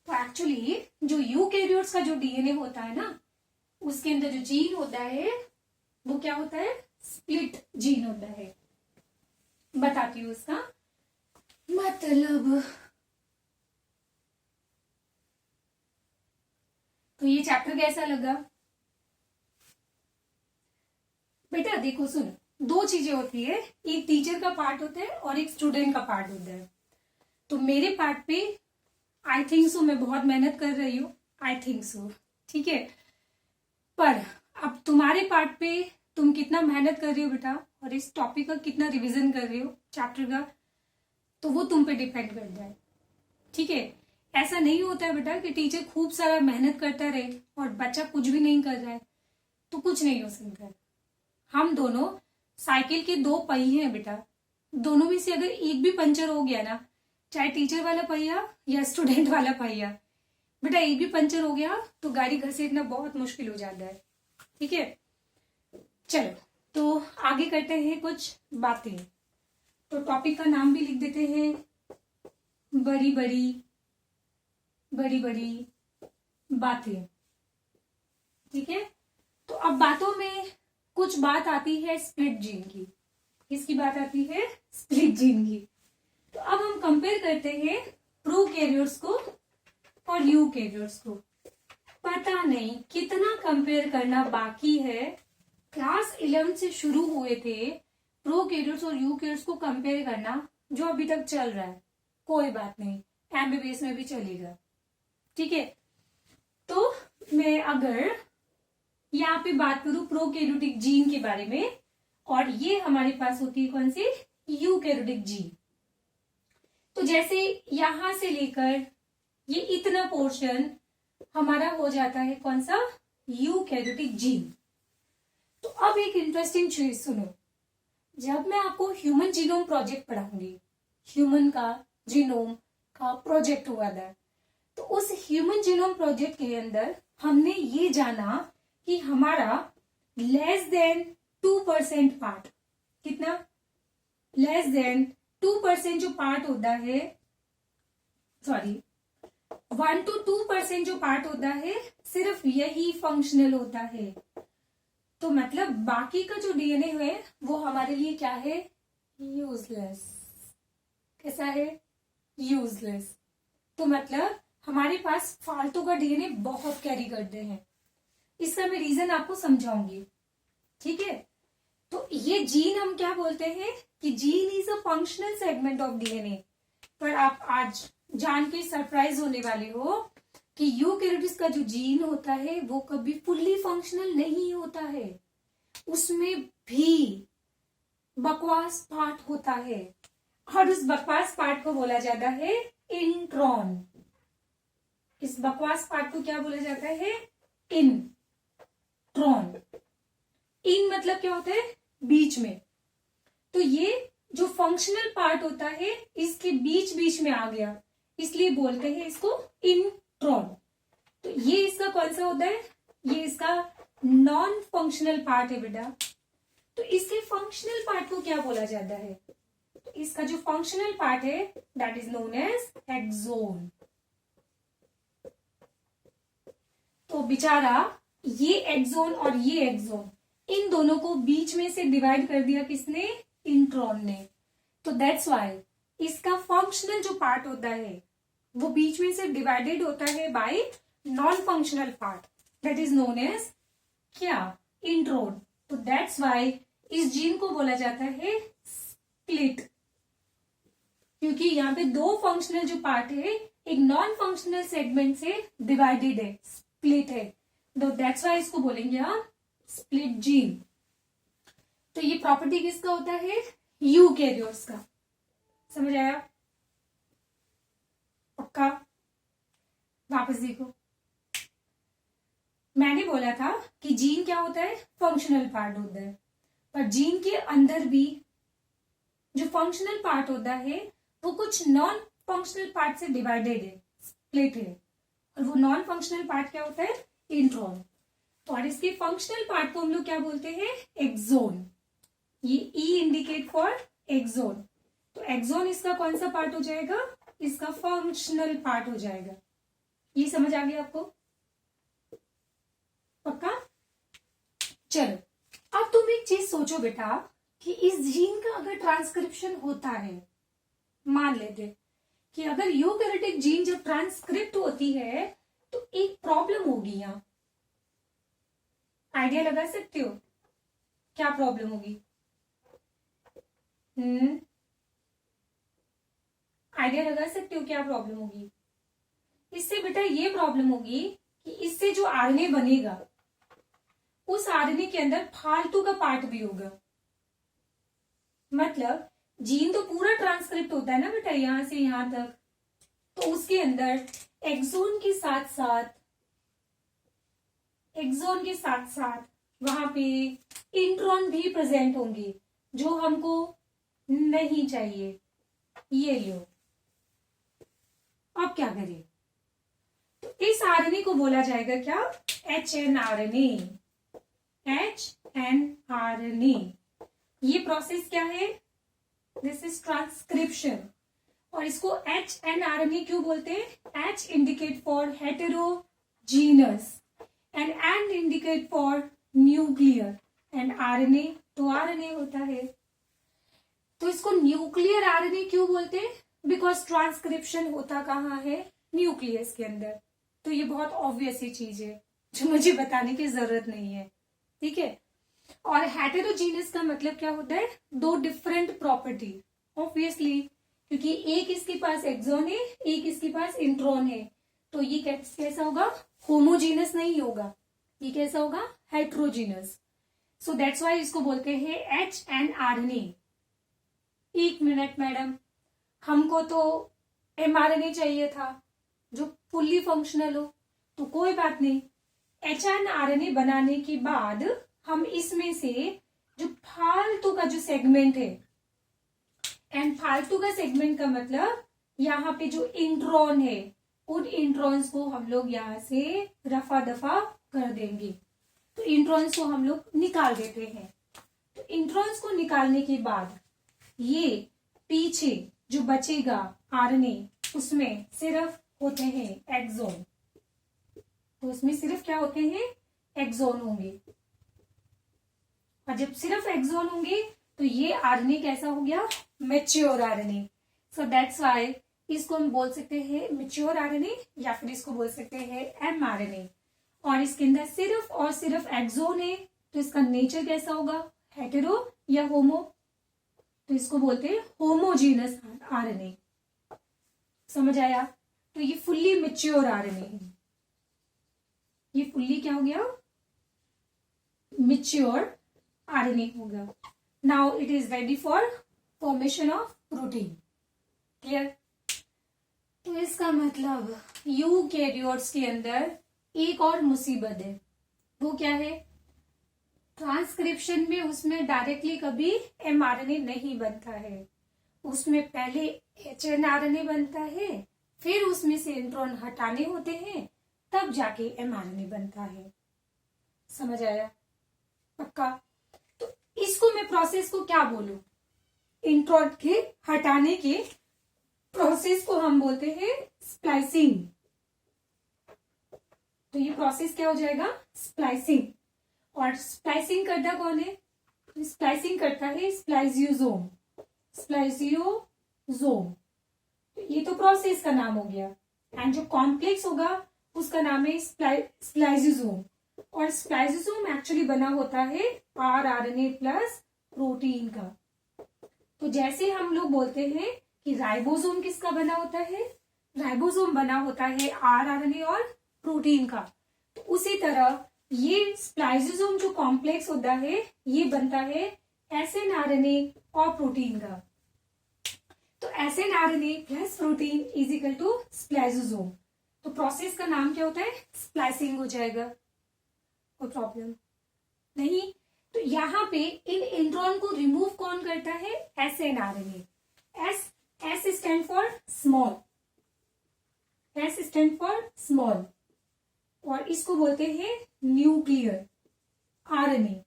तो एक्चुअली जो यूकैरियोट्स का जो DNA होता है ना, उसके अंदर जो जीन होता है वो क्या होता है? स्प्लिट जीन होता है। बताती हूँ उसका मतलब। तो ये चैप्टर कैसा लगा बेटा? देखो सुनो, दो चीजें होती है, एक टीचर का पार्ट होता है और एक स्टूडेंट का पार्ट होता है। तो मेरे पार्ट पे आई थिंक सो मैं बहुत मेहनत कर रही हूँ, आई थिंक सो, ठीक है। पर अब तुम्हारे पार्ट पे तुम कितना मेहनत कर रही हो बेटा, और इस टॉपिक का कितना रिवीजन कर रही हो चैप्टर का, तो वो तुम पे डिपेंड करता है, ठीक है। ऐसा नहीं होता है बेटा कि टीचर खूब सारा मेहनत करता रहे और बच्चा कुछ भी नहीं कर रहा है, तो कुछ नहीं हो सकता है। हम दोनों साइकिल के दो पहिए हैं बेटा, दोनों में से अगर एक भी पंचर हो गया ना, चाहे टीचर वाला पहिया या स्टूडेंट वाला पहिया, बेटा एक भी पंचर हो गया तो गाड़ी घसीटना बहुत मुश्किल हो जाता है, ठीक है। चलो तो आगे करते हैं कुछ बातें। तो टॉपिक का नाम भी लिख देते हैं, बड़ी बड़ी बातें, ठीक है। तो अब बातों में कुछ बात आती है स्प्लिट जीन की। किसकी बात आती है? स्प्लिट जीन की। तो अब हम कंपेयर करते हैं प्रोकैरियोट्स को और यूकैरियोट्स को। पता नहीं कितना कंपेयर करना बाकी है। क्लास 11 से शुरू हुए थे प्रोकैरियोट्स और यूकैरियोट्स को कंपेयर करना, जो अभी तक चल रहा है। कोई बात नहीं, MBBS में भी चलेगा, ठीक है। तो मैं अगर यहाँ पे बात करूं प्रोकैरियोटिक जीन के बारे में, और ये हमारे पास होती है कौन सी? Eukaryotic gene. तो जैसे यहां से लेकर ये इतना पोर्शन हमारा हो जाता है कौन सा? Eukaryotic gene. तो अब एक इंटरेस्टिंग चीज सुनो, जब मैं आपको ह्यूमन जीनोम प्रोजेक्ट पढ़ाऊंगी, ह्यूमन का जीनोम का प्रोजेक्ट हुआ था, तो उस ह्यूमन जीनोम प्रोजेक्ट के अंदर हमने ये जाना कि हमारा लेस देन 2% पार्ट, कितना? लेस देन 2% जो पार्ट होता है, सॉरी 1 to 2% जो पार्ट होता है, सिर्फ यही फंक्शनल होता है। तो मतलब बाकी का जो DNA है वो हमारे लिए क्या है? यूजलेस। कैसा है? यूजलेस। तो मतलब हमारे पास फालतू का DNA बहुत कैरी करते हैं। इसका मैं रीजन आपको समझाऊंगी, ठीक है। तो ये जीन हम क्या बोलते हैं कि gene is a functional segment of DNA। पर आप आज जान के सरप्राइज होने वाले हो कि यूकैरियोट्स का जो जीन होता है वो कभी फुल्ली फंक्शनल नहीं होता है, उसमें भी बकवास पार्ट होता है, और उस बकवास पार्ट को बोला जाता है इंट्रॉन। इस बकवास पार्ट को क्या बोला जाता है? इंट्रॉन। इन मतलब क्या होता है? बीच में। तो ये जो फंक्शनल पार्ट होता है इसके बीच बीच में आ गया, इसलिए बोलते हैं इसको इंट्रॉन। तो ये इसका कौन सा होता है? ये इसका नॉन फंक्शनल पार्ट है बेटा। तो इसके फंक्शनल पार्ट को क्या बोला जाता है? तो इसका जो फंक्शनल पार्ट है that is known as exon. तो बेचारा ये एक्सोन और ये एक्सोन, इन दोनों को बीच में से डिवाइड कर दिया किसने? इंट्रॉन ने। तो दैट्स वाई इसका फंक्शनल जो पार्ट होता है वो बीच में से डिवाइडेड होता है by non functional part, that is known as क्या? इंट्रॉन। तो दैट्स वाई इस जीन को बोला जाता है स्प्लिट क्योंकि यहाँ पे दो फंक्शनल जो पार्ट है एक नॉन फंक्शनल सेगमेंट से डिवाइडेड है, स्प्लिट है, तो दैट्स वाई इसको बोलेंगे हम स्प्लिट जीन। तो ये प्रॉपर्टी किसका होता है? यूकैरियोट्स का। समझ आया? पक्का? वापस देखो, मैंने बोला था कि जीन क्या होता है? फंक्शनल पार्ट होता है, पर जीन के अंदर भी जो फंक्शनल पार्ट होता है वो कुछ नॉन फंक्शनल पार्ट से डिवाइडेड है, स्प्लिट है, और वो नॉन फंक्शनल पार्ट क्या होता है? इंट्रॉन। और इसके फंक्शनल पार्ट को हम लोग क्या बोलते हैं? एक्सोन। ये ई इंडिकेट फॉर एक्सोन। तो एक्सोन इसका कौन सा पार्ट हो जाएगा? इसका फंक्शनल पार्ट हो जाएगा। ये समझ आ गया आपको? पक्का? चलो, अब तुम एक चीज सोचो बेटा कि इस जीन का अगर ट्रांसक्रिप्शन होता है, मान लेते कि अगर यूकैरियोटिक जीन जब ट्रांसक्रिप्ट होती है तो एक प्रॉब्लम होगी। यहां आइडिया लगा सकते हो क्या प्रॉब्लम होगी? आइडिया लगा सकते हो क्या प्रॉब्लम होगी? इससे बेटा ये प्रॉब्लम होगी कि इससे जो आरएनए बनेगा उस आरएनए के अंदर फालतू का पार्ट भी होगा। मतलब जीन तो पूरा ट्रांसक्रिप्ट होता है ना बेटा, यहां से यहां तक, तो उसके अंदर एक्सोन के साथ साथ वहां पे इंट्रॉन भी प्रेजेंट होंगे जो हमको नहीं चाहिए। ये लो, अब क्या करें? तो इस आरएनए को बोला जाएगा क्या? HNRNA। HNRNA। ये प्रोसेस क्या है? This is transcription. और इसको HNRNA क्यों बोलते हैं? H indicate for heterogeneous and N indicate for nuclear and RNA तो RNA होता है। तो इसको न्यूक्लियर RNA क्यों बोलते हैं? बिकॉज ट्रांसक्रिप्शन होता कहाँ है? न्यूक्लियस के अंदर। तो ये बहुत ऑब्वियस ही चीज है जो मुझे बताने की जरूरत नहीं है, ठीक है। और हेटेरोजीनस का मतलब क्या होता है? दो डिफरेंट प्रॉपर्टी, ऑब्वियसली, क्योंकि एक इसके पास एक्सोन है, एक इसके पास इंट्रॉन है, तो ये कैसा होगा? होमोजीनस नहीं होगा, ये कैसा होगा? हेट्रोजीनस। सो दैट्स वाई इसको बोलते हैं HNRNA। एक मिनट मैडम, हमको तो mRNA चाहिए था जो फुल्ली फंक्शनल हो। तो कोई बात नहीं, HNRNA बनाने के बाद हम इसमें से जो फालतू का जो सेगमेंट है, एंड फालतू का सेगमेंट का मतलब यहाँ पे जो इंट्रॉन है उन इंट्रॉन्स को हम लोग यहाँ से रफा दफा कर देंगे। तो इंट्रॉन्स को हम लोग निकाल देते हैं। तो इंट्रॉन्स को निकालने के बाद ये पीछे जो बचेगा आरएनए, उसमें सिर्फ होते हैं एक्सोन। तो उसमें सिर्फ क्या होते हैं? एक्सोन होंगे। और जब सिर्फ एक्सोन होंगे तो ये आरएनए कैसा हो गया? Mature RNA. So that's why इसको हम बोल सकते हैं मैच्योर आरएनए, या फिर इसको बोल सकते हैं mRNA। और इसके अंदर सिर्फ और सिर्फ एक्सोन है, तो इसका नेचर कैसा होगा? हेटेरो या होमो? तो इसको बोलते हैं होमोजीनस आरएनए। समझ आया? तो ये फुल्ली मैच्योर आरएनए है। ये फुल्ली क्या हो गया? मैच्योर आरएनए होगा। Now it is ready for formation of protein. Clear? तो इसका मतलब यूकैरियोट्स के अंदर एक और मुसीबत है। वो क्या है? ट्रांसक्रिप्शन में उसमें डायरेक्टली कभी mRNA नहीं बनता है, उसमें पहले HNRNA बनता है, फिर उसमें से इंट्रॉन हटाने होते हैं, तब जाके mRNA बनता है। समझ आया? पक्का? तो इसको मैं प्रोसेस को क्या बोलूं? इंट्रॉन के हटाने के प्रोसेस को हम बोलते हैं स्प्लाइसिंग। तो ये प्रोसेस क्या हो जाएगा? स्प्लाइसिंग। और स्प्लाइसिंग करता कौन है? स्प्लाइसिंग करता है स्प्लाइजियोसोम। स्प्लाइजियोसोम, तो ये तो प्रोसेस का नाम हो गया। एंड जो कॉम्प्लेक्स होगा उसका नाम है स्प्लाइजियोसोम। और स्प्लाइजियोसोम एक्चुअली बना होता है rRNA प्लस प्रोटीन का। तो जैसे हम लोग बोलते हैं कि राइबोसोम किसका बना होता है, राइबोसोम बना होता है आरएनए और प्रोटीन का। तो उसी तरह ये स्प्लाइसोसोम जो कॉम्प्लेक्स होता है ये बनता है एसएनआरएनए और प्रोटीन का। तो snRNA plus protein is equal to spliceosome. तो प्रोसेस का नाम क्या होता है, स्प्लाइसिंग हो जाएगा। कोई प्रॉब्लम नहीं। तो यहाँ पे इन इंट्रॉन को रिमूव कौन करता है, snRNA. S stand for small, S stand for small, और इसको बोलते हैं न्यूक्लियर आरएनए।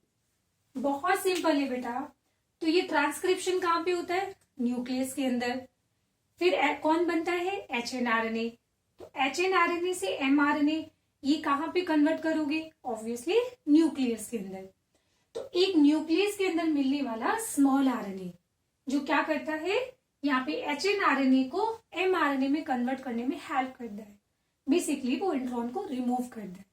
बहुत सिंपल है बेटा। तो ये ट्रांसक्रिप्शन कहाँ पे होता है, न्यूक्लियस के अंदर। फिर कौन बनता है, एचएनआरएनए। तो एचएनआरएनए से एमआरएनए ये कहाँ पे कन्वर्ट करोगे, ऑब्वियसली न्यूक्लियस के अंदर। तो एक न्यूक्लियस के अंदर मिलने वाला स्मॉल आरएनए जो क्या करता है, यहाँ पे एचएनआरएनए को एमआरएनए में कन्वर्ट करने में हेल्प करता है। बेसिकली वो इंट्रॉन को रिमूव करता है।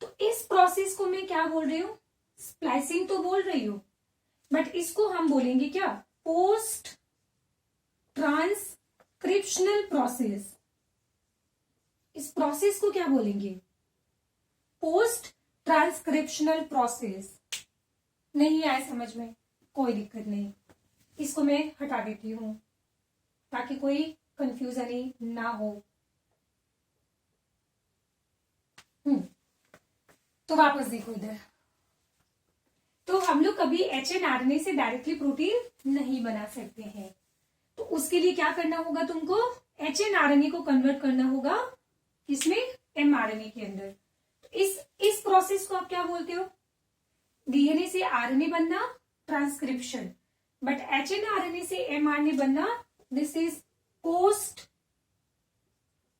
तो इस प्रोसेस को मैं क्या बोल रही हूँ, स्प्लाइसिंग तो बोल रही हूँ, बट इसको हम बोलेंगे क्या, पोस्ट ट्रांसक्रिप्शनल प्रोसेस। इस प्रोसेस को क्या बोलेंगे, पोस्ट ट्रांसक्रिप्शनल प्रोसेस। नहीं आया समझ में, कोई दिक्कत नहीं, इसको मैं हटा देती हूं ताकि कोई कंफ्यूजन ही ना हो। तो वापस देखो इधर। तो हम लोग कभी एचएनआरएनए से डायरेक्टली प्रोटीन नहीं बना सकते हैं। तो उसके लिए क्या करना होगा, तुमको एचएनआरएनए को कन्वर्ट करना होगा किसमें, एमआरएनए के अंदर। इस प्रोसेस को आप क्या बोलते हो, डीएनए से आरएनए बनना, ट्रांसक्रिप्शन। बट एचएनआरएनए से एमआरएनए बनना, this is post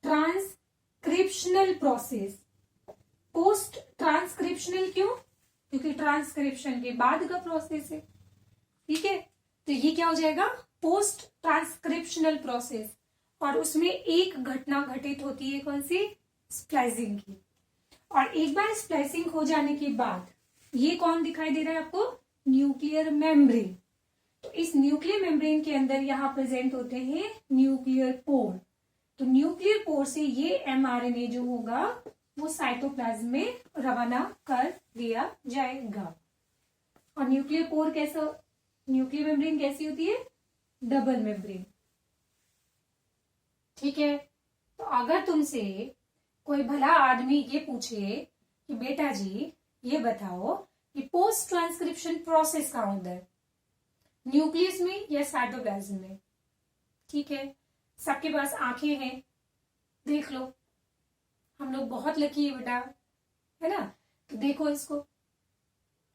transcriptional process. Post transcriptional क्यों, क्योंकि ट्रांसक्रिप्शन के बाद का प्रोसेस है। ठीक है, तो ये क्या हो जाएगा, पोस्ट ट्रांसक्रिप्शनल प्रोसेस। और उसमें एक घटना घटित होती है, कौन सी, स्प्लाइसिंग की। और एक बार स्प्लाइसिंग हो जाने के बाद ये कौन दिखाई दे रहा है आपको, न्यूक्लियर मेम्ब्रेन। तो इस न्यूक्लियर मेम्ब्रेन के अंदर यहाँ प्रेजेंट होते हैं न्यूक्लियर पोर। तो न्यूक्लियर पोर से ये एमआरएनए जो होगा वो साइटोप्लाज्म में रवाना कर दिया जाएगा। और न्यूक्लियर पोर कैसा, न्यूक्लियर मेम्ब्रेन कैसी होती है, डबल मेम्ब्रेन। ठीक है। तो अगर तुमसे कोई भला आदमी ये पूछे कि बेटा जी ये बताओ कि पोस्ट ट्रांसक्रिप्शन प्रोसेस कहाँ होता है, न्यूक्लियस में या साइटोप्लाज्म में। ठीक है, सबके पास आंखें हैं, देख लो। हम लोग बहुत लकी है बेटा, है ना। तो देखो इसको,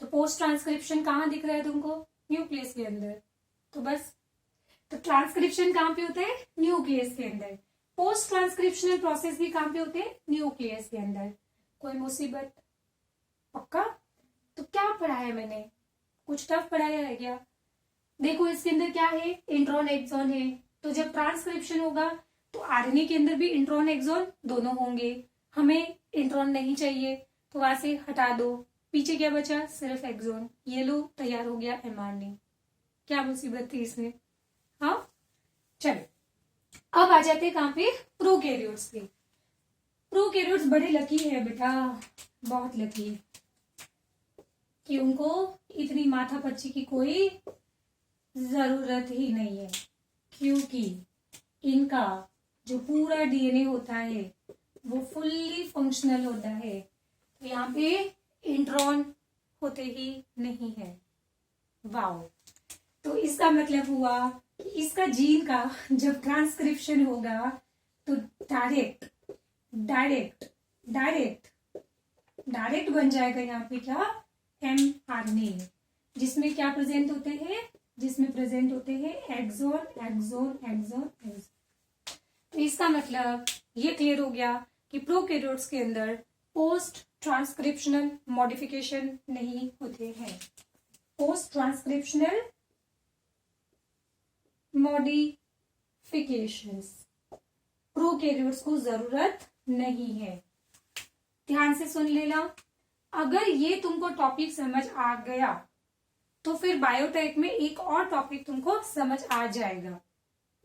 तो पोस्ट ट्रांसक्रिप्शन कहाँ दिख रहा है तुमको, न्यूक्लियस के अंदर। तो बस, तो ट्रांसक्रिप्शन कहाँ पे होता है, न्यूक्लियस के अंदर। पोस्ट ट्रांसक्रिप्शनल प्रोसेस भी कहाँ पे होते हैं, न्यूक्लियस के अंदर। कोई मुसीबत, पक्का। तो क्या पढ़ाया मैंने, कुछ टफ पढ़ाया है क्या। देखो इसके अंदर क्या है, इंट्रॉन एक्सॉन है। तो जब ट्रांसक्रिप्शन होगा तो आरएनए के अंदर भी इंट्रॉन एक्सॉन दोनों होंगे। हमें इंट्रॉन नहीं चाहिए तो वहां से हटा दो, पीछे क्या बचा, सिर्फ एक्सॉन। ये लो, तैयार हो गया एमआरएनए। क्या मुसीबत थी इसमें। हाँ चलो, अब आ जाते हैं कहाँ पे, प्रोकैरियोट्स पे। प्रोकैरियोट्स बड़े लकी है बेटा, बहुत लकी कि उनको इतनी माथापच्ची की कोई जरूरत ही नहीं है, क्योंकि इनका जो पूरा डीएनए होता है वो फुल्ली फंक्शनल होता है। तो यहाँ पे इंट्रॉन होते ही नहीं है। वाओ। तो इसका मतलब हुआ कि इसका जीन का जब ट्रांसक्रिप्शन होगा तो डायरेक्ट डायरेक्ट डायरेक्ट डायरेक्ट बन जाएगा यहाँ पे क्या, एमआरएनए, जिसमें क्या प्रेजेंट होते हैं, जिसमें प्रेजेंट होते हैं एक्सोन एक्सोन एक्सोन एक्सोन। तो इसका मतलब ये क्लियर हो गया कि प्रोकैरियोट्स के अंदर पोस्ट ट्रांसक्रिप्शनल मॉडिफिकेशन नहीं होते हैं। पोस्ट ट्रांसक्रिप्शनल मॉडिफिकेशंस प्रोकैरियोट्स को जरूरत नहीं है। ध्यान से सुन लेना। अगर ये तुमको टॉपिक समझ आ गया तो फिर बायोटेक में एक और टॉपिक तुमको समझ आ जाएगा।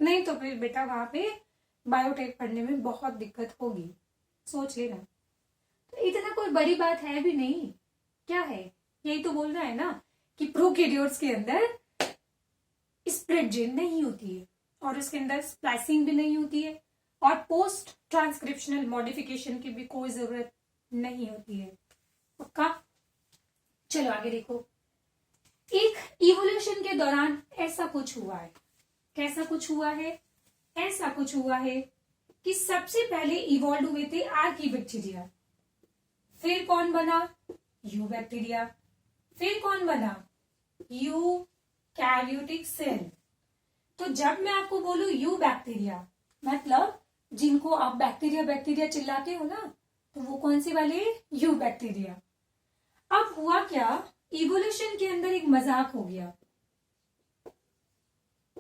नहीं तो फिर बेटा वहां पे बायोटेक पढ़ने में बहुत दिक्कत होगी, सोच लेना। तो इतना कोई बड़ी बात है भी नहीं, क्या है, यही तो बोल रहा है ना कि प्रोकैरियोट्स के अंदर स्प्लिट जीन नहीं होती है और उसके अंदर स्प्लाइसिंग भी नहीं होती है और पोस्ट ट्रांसक्रिप्शनल मॉडिफिकेशन की भी कोई जरूरत नहीं होती है। पक्का? चलो आगे देखो। एक इवोल्यूशन के दौरान ऐसा कुछ हुआ है। कैसा कुछ हुआ है? ऐसा कुछ हुआ है कि सबसे पहले इवॉल्व हुए थे आर्कीबैक्टीरिया, फिर कौन बना? यू बैक्टीरिया, फिर कौन बना? Eukaryotic cell. तो जब मैं आपको बोलूं यू बैक्टीरिया, मतलब जिनको आप बैक्टीरिया बैक्टीरिया चिल्लाते हो ना, तो वो कौन से वाले? You bacteria. अब हुआ क्या, इवोल्यूशन के अंदर एक मजाक हो गया।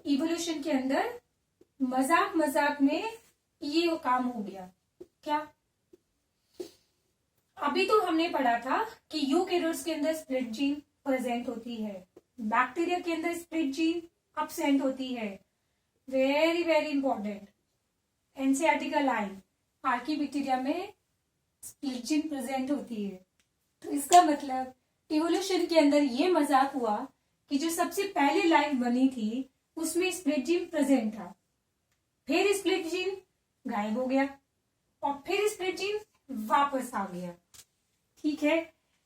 इवोल्यूशन के अंदर मजाक मजाक में ये काम हो गया। क्या? अभी तो हमने पढ़ा था कि यूकैरियोट्स के अंदर स्प्लिट जीन प्रेजेंट होती है, बैक्टीरिया के अंदर स्प्लिट जीन अब्सेंट होती है। वेरी वेरी इंपॉर्टेंट, एनसीईआरटी का लाइन, आर्कीबैक्टीरिया में स्प्लिट जीन प्रेजेंट होती है। तो इसका मतलब इवोल्यूशन के अंदर ये मजाक हुआ कि जो सबसे पहले लाइफ बनी थी उसमें स्प्लिट जीन प्रेजेंट था, फिर स्प्लिट जीन गायब हो गया और फिर स्प्लिट जीन वापस आ गया। ठीक है,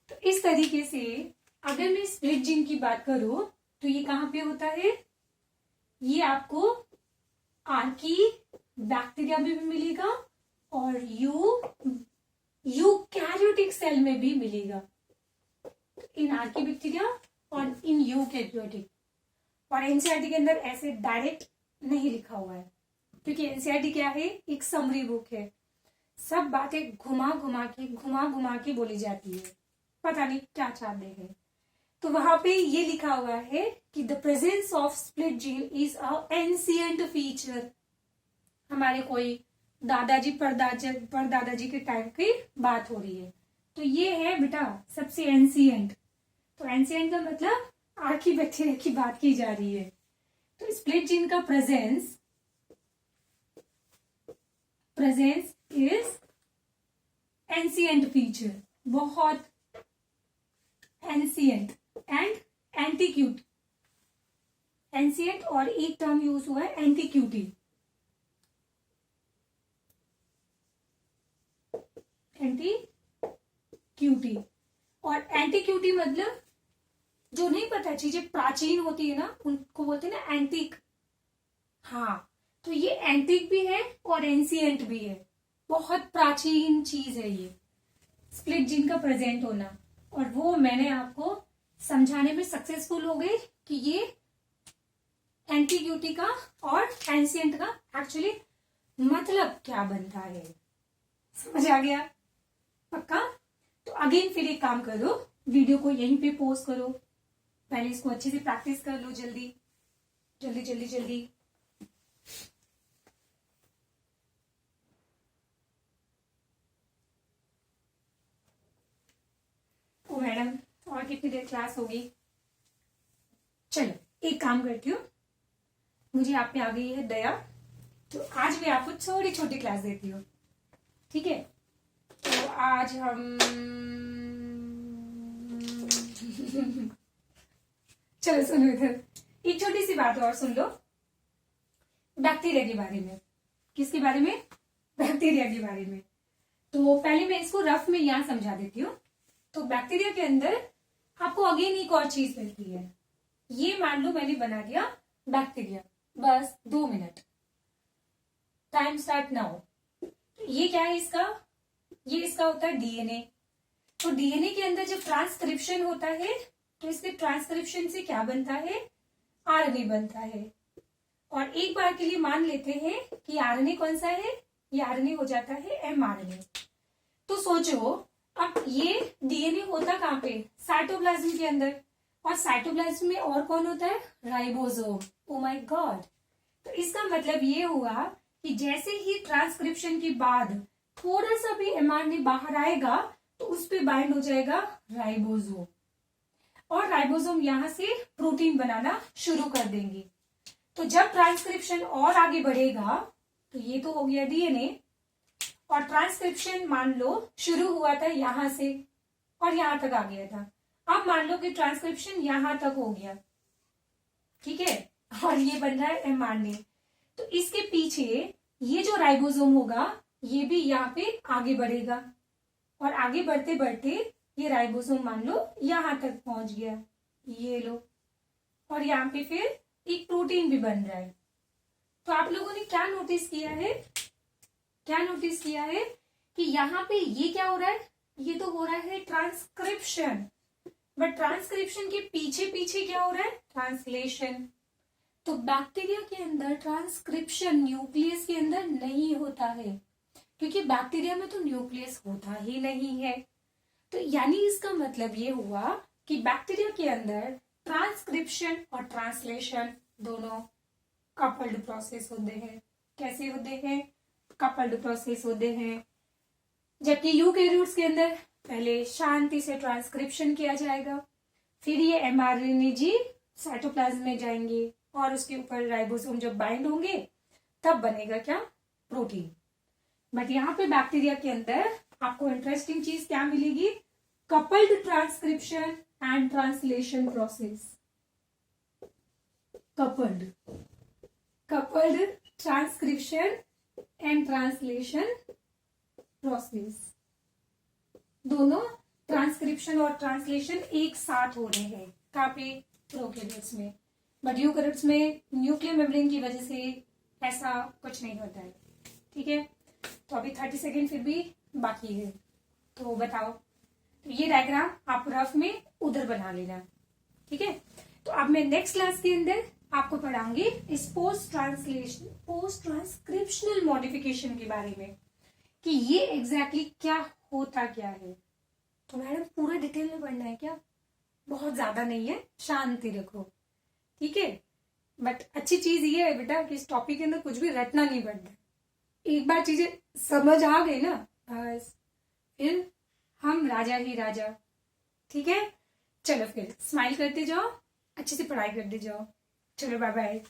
तो इस तरीके से अगर मैं स्प्लिट जीन की बात करूं तो ये कहां पे होता है? ये आपको आर्की बैक्टीरिया में भी मिलेगा और यूकैरियोटिक सेल में भी मिलेगा, इन आर्कीबैक्टीरिया और इन यूकैरियोटिक। और एनसीईआरटी के अंदर ऐसे डायरेक्ट नहीं लिखा हुआ है, क्योंकि एनसीईआरटी क्या है? एक समरी बुक है, सब बातें घुमा घुमा के बोली जाती है, पता नहीं क्या चाहते हैं। तो वहां पे ये लिखा हुआ है कि the presence of split gene is a ancient feature. हमारे कोई दादाजी परदादाजी के टाइम की बात हो रही है, तो ये है बेटा सबसे एंशिएंट। तो एंशिएंट का मतलब आर्कीबैक्टीरिया की बात की जा रही है। तो स्प्लिट जीन का प्रेजेंस इज एंशिएंट फीचर, बहुत एंशिएंट एंड एंटीक्यूट। एंशिएंट और एक टर्म यूज हुआ है एंटीक्यूटी। एंटीक्यूटी और एंटीक्यूटी मतलब जो नहीं पता चीजें प्राचीन होती है ना, उनको बोलते हैं ना एंटीक। हाँ, तो ये एंटीक भी है और एंशिएंट भी है, बहुत प्राचीन चीज है ये स्प्लिट जीन का प्रेजेंट होना। और वो मैंने आपको समझाने में सक्सेसफुल हो गई कि ये एंटीक्यूटी का और एंशिएंट का एक्चुअली मतलब क्या बनता है। समझ आ गया? पक्का? तो अगेन फिर एक काम करो, वीडियो को यहीं पे पोस्ट करो, पहले इसको अच्छे से प्रैक्टिस कर लो, जल्दी जल्दी जल्दी जल्दी। ओ मैडम, और कितनी देर क्लास होगी? चलो एक काम करती हूँ, मुझे आप पे आ गई है दया, तो आज मैं आपको थोड़ी छोटी क्लास देती हूँ, ठीक है? तो आज हम चलो सुनो इधर, एक छोटी सी बात और सुन लो बैक्टीरिया के बारे में। किसके बारे में? बैक्टीरिया के बारे में। तो पहले मैं इसको रफ में यहां समझा देती हूँ। तो बैक्टीरिया के अंदर आपको अगेन एक और चीज मिलती है। ये मान लो मैंने बना दिया बैक्टीरिया, बस 2 मिनट, टाइम स्टार्ट नाउ। ये क्या है इसका? ये इसका होता है डीएनए। तो डीएनए के अंदर जब ट्रांसक्रिप्शन होता है तो इसके ट्रांसक्रिप्शन से क्या बनता है? आरएनए बनता है। और एक बार के लिए मान लेते हैं कि आरएनए कौन सा है? ये आरएनए हो जाता है एमआरएनए। तो सोचो अब ये डीएनए होता कहाँ पे? साइटोप्लाज्म के अंदर। और साइटोप्लाज्म में और कौन होता है? राइबोसोम। Oh my God! तो इसका मतलब ये हुआ कि जैसे ही ट्रांसक्रिप्शन के बाद थोड़ा सा भी एमआरएनए बाहर आएगा तो उस पे बाइंड हो जाएगा राइबोसोम, और राइबोसोम यहां से प्रोटीन बनाना शुरू कर देंगे। तो जब ट्रांसक्रिप्शन और आगे बढ़ेगा, तो ये तो हो गया डीएनए, और ट्रांसक्रिप्शन मान लो शुरू हुआ था यहां से और यहां तक आ गया था। अब मान लो कि ट्रांसक्रिप्शन यहां तक हो गया, ठीक है, और ये बन रहा है एमआरएनए। तो इसके पीछे ये जो राइबोसोम होगा ये भी यहाँ पे आगे बढ़ेगा, और आगे बढ़ते बढ़ते ये राइबोसोम मान लो यहां तक पहुंच गया, ये लो, और यहाँ पे फिर एक प्रोटीन भी बन रहा है। तो आप लोगों ने क्या नोटिस किया है, क्या नोटिस किया है कि यहाँ पे ये क्या हो रहा है, ये तो हो रहा है ट्रांसक्रिप्शन, बट ट्रांसक्रिप्शन के पीछे पीछे क्या हो रहा है, ट्रांसलेशन। तो बैक्टीरिया के अंदर ट्रांसक्रिप्शन न्यूक्लियस के अंदर नहीं होता है, क्योंकि बैक्टीरिया में तो न्यूक्लियस होता ही नहीं है। तो यानी इसका मतलब ये हुआ कि बैक्टीरिया के अंदर ट्रांसक्रिप्शन और ट्रांसलेशन दोनों कपल्ड प्रोसेस होते हैं। कैसे होते हैं, कपल्ड प्रोसेस होते हैं। जबकि यूकेरियोट्स के अंदर पहले शांति से ट्रांसक्रिप्शन किया जाएगा, फिर ये एमआरएनए जी साइटोप्लाज्म में जाएंगे, और उसके ऊपर राइबोसोम जब बाइंड होंगे तब बनेगा क्या, प्रोटीन। बट यहाँ पे बैक्टीरिया के अंदर आपको इंटरेस्टिंग चीज क्या मिलेगी, coupled transcription and translation process. Coupled transcription and translation process, दोनों ट्रांसक्रिप्शन और ट्रांसलेशन एक साथ हो रहे हैं। कहाँ पे, प्रोकैरियोट्स में। बट यूकैरियोट्स में न्यूक्लियर मेम्ब्रेन की वजह से ऐसा कुछ नहीं होता है, ठीक है। तो अभी 30 सेकेंड फिर भी बाकी है, तो बताओ। तो ये डायग्राम आप रफ में उधर बना लेना, ठीक है। तो अब मैं नेक्स्ट क्लास के अंदर आपको पढ़ाऊंगी इस पोस्ट ट्रांसक्रिप्शनल मॉडिफिकेशन के बारे में, कि ये एग्जैक्टली क्या होता क्या है। तो मैडम पूरा डिटेल में पढ़ना है क्या, बहुत ज्यादा नहीं है, शांति रखो, ठीक है। बट अच्छी चीज ये है बेटा कि इस टॉपिक के अंदर कुछ भी रटना नहीं पड़ता। एक बार चीजें समझ आ गई ना, बस फिर हम राजा ही राजा, ठीक है। चलो फिर स्माइल करते जाओ, अच्छे से पढ़ाई करते जाओ। चलो बाय बाय।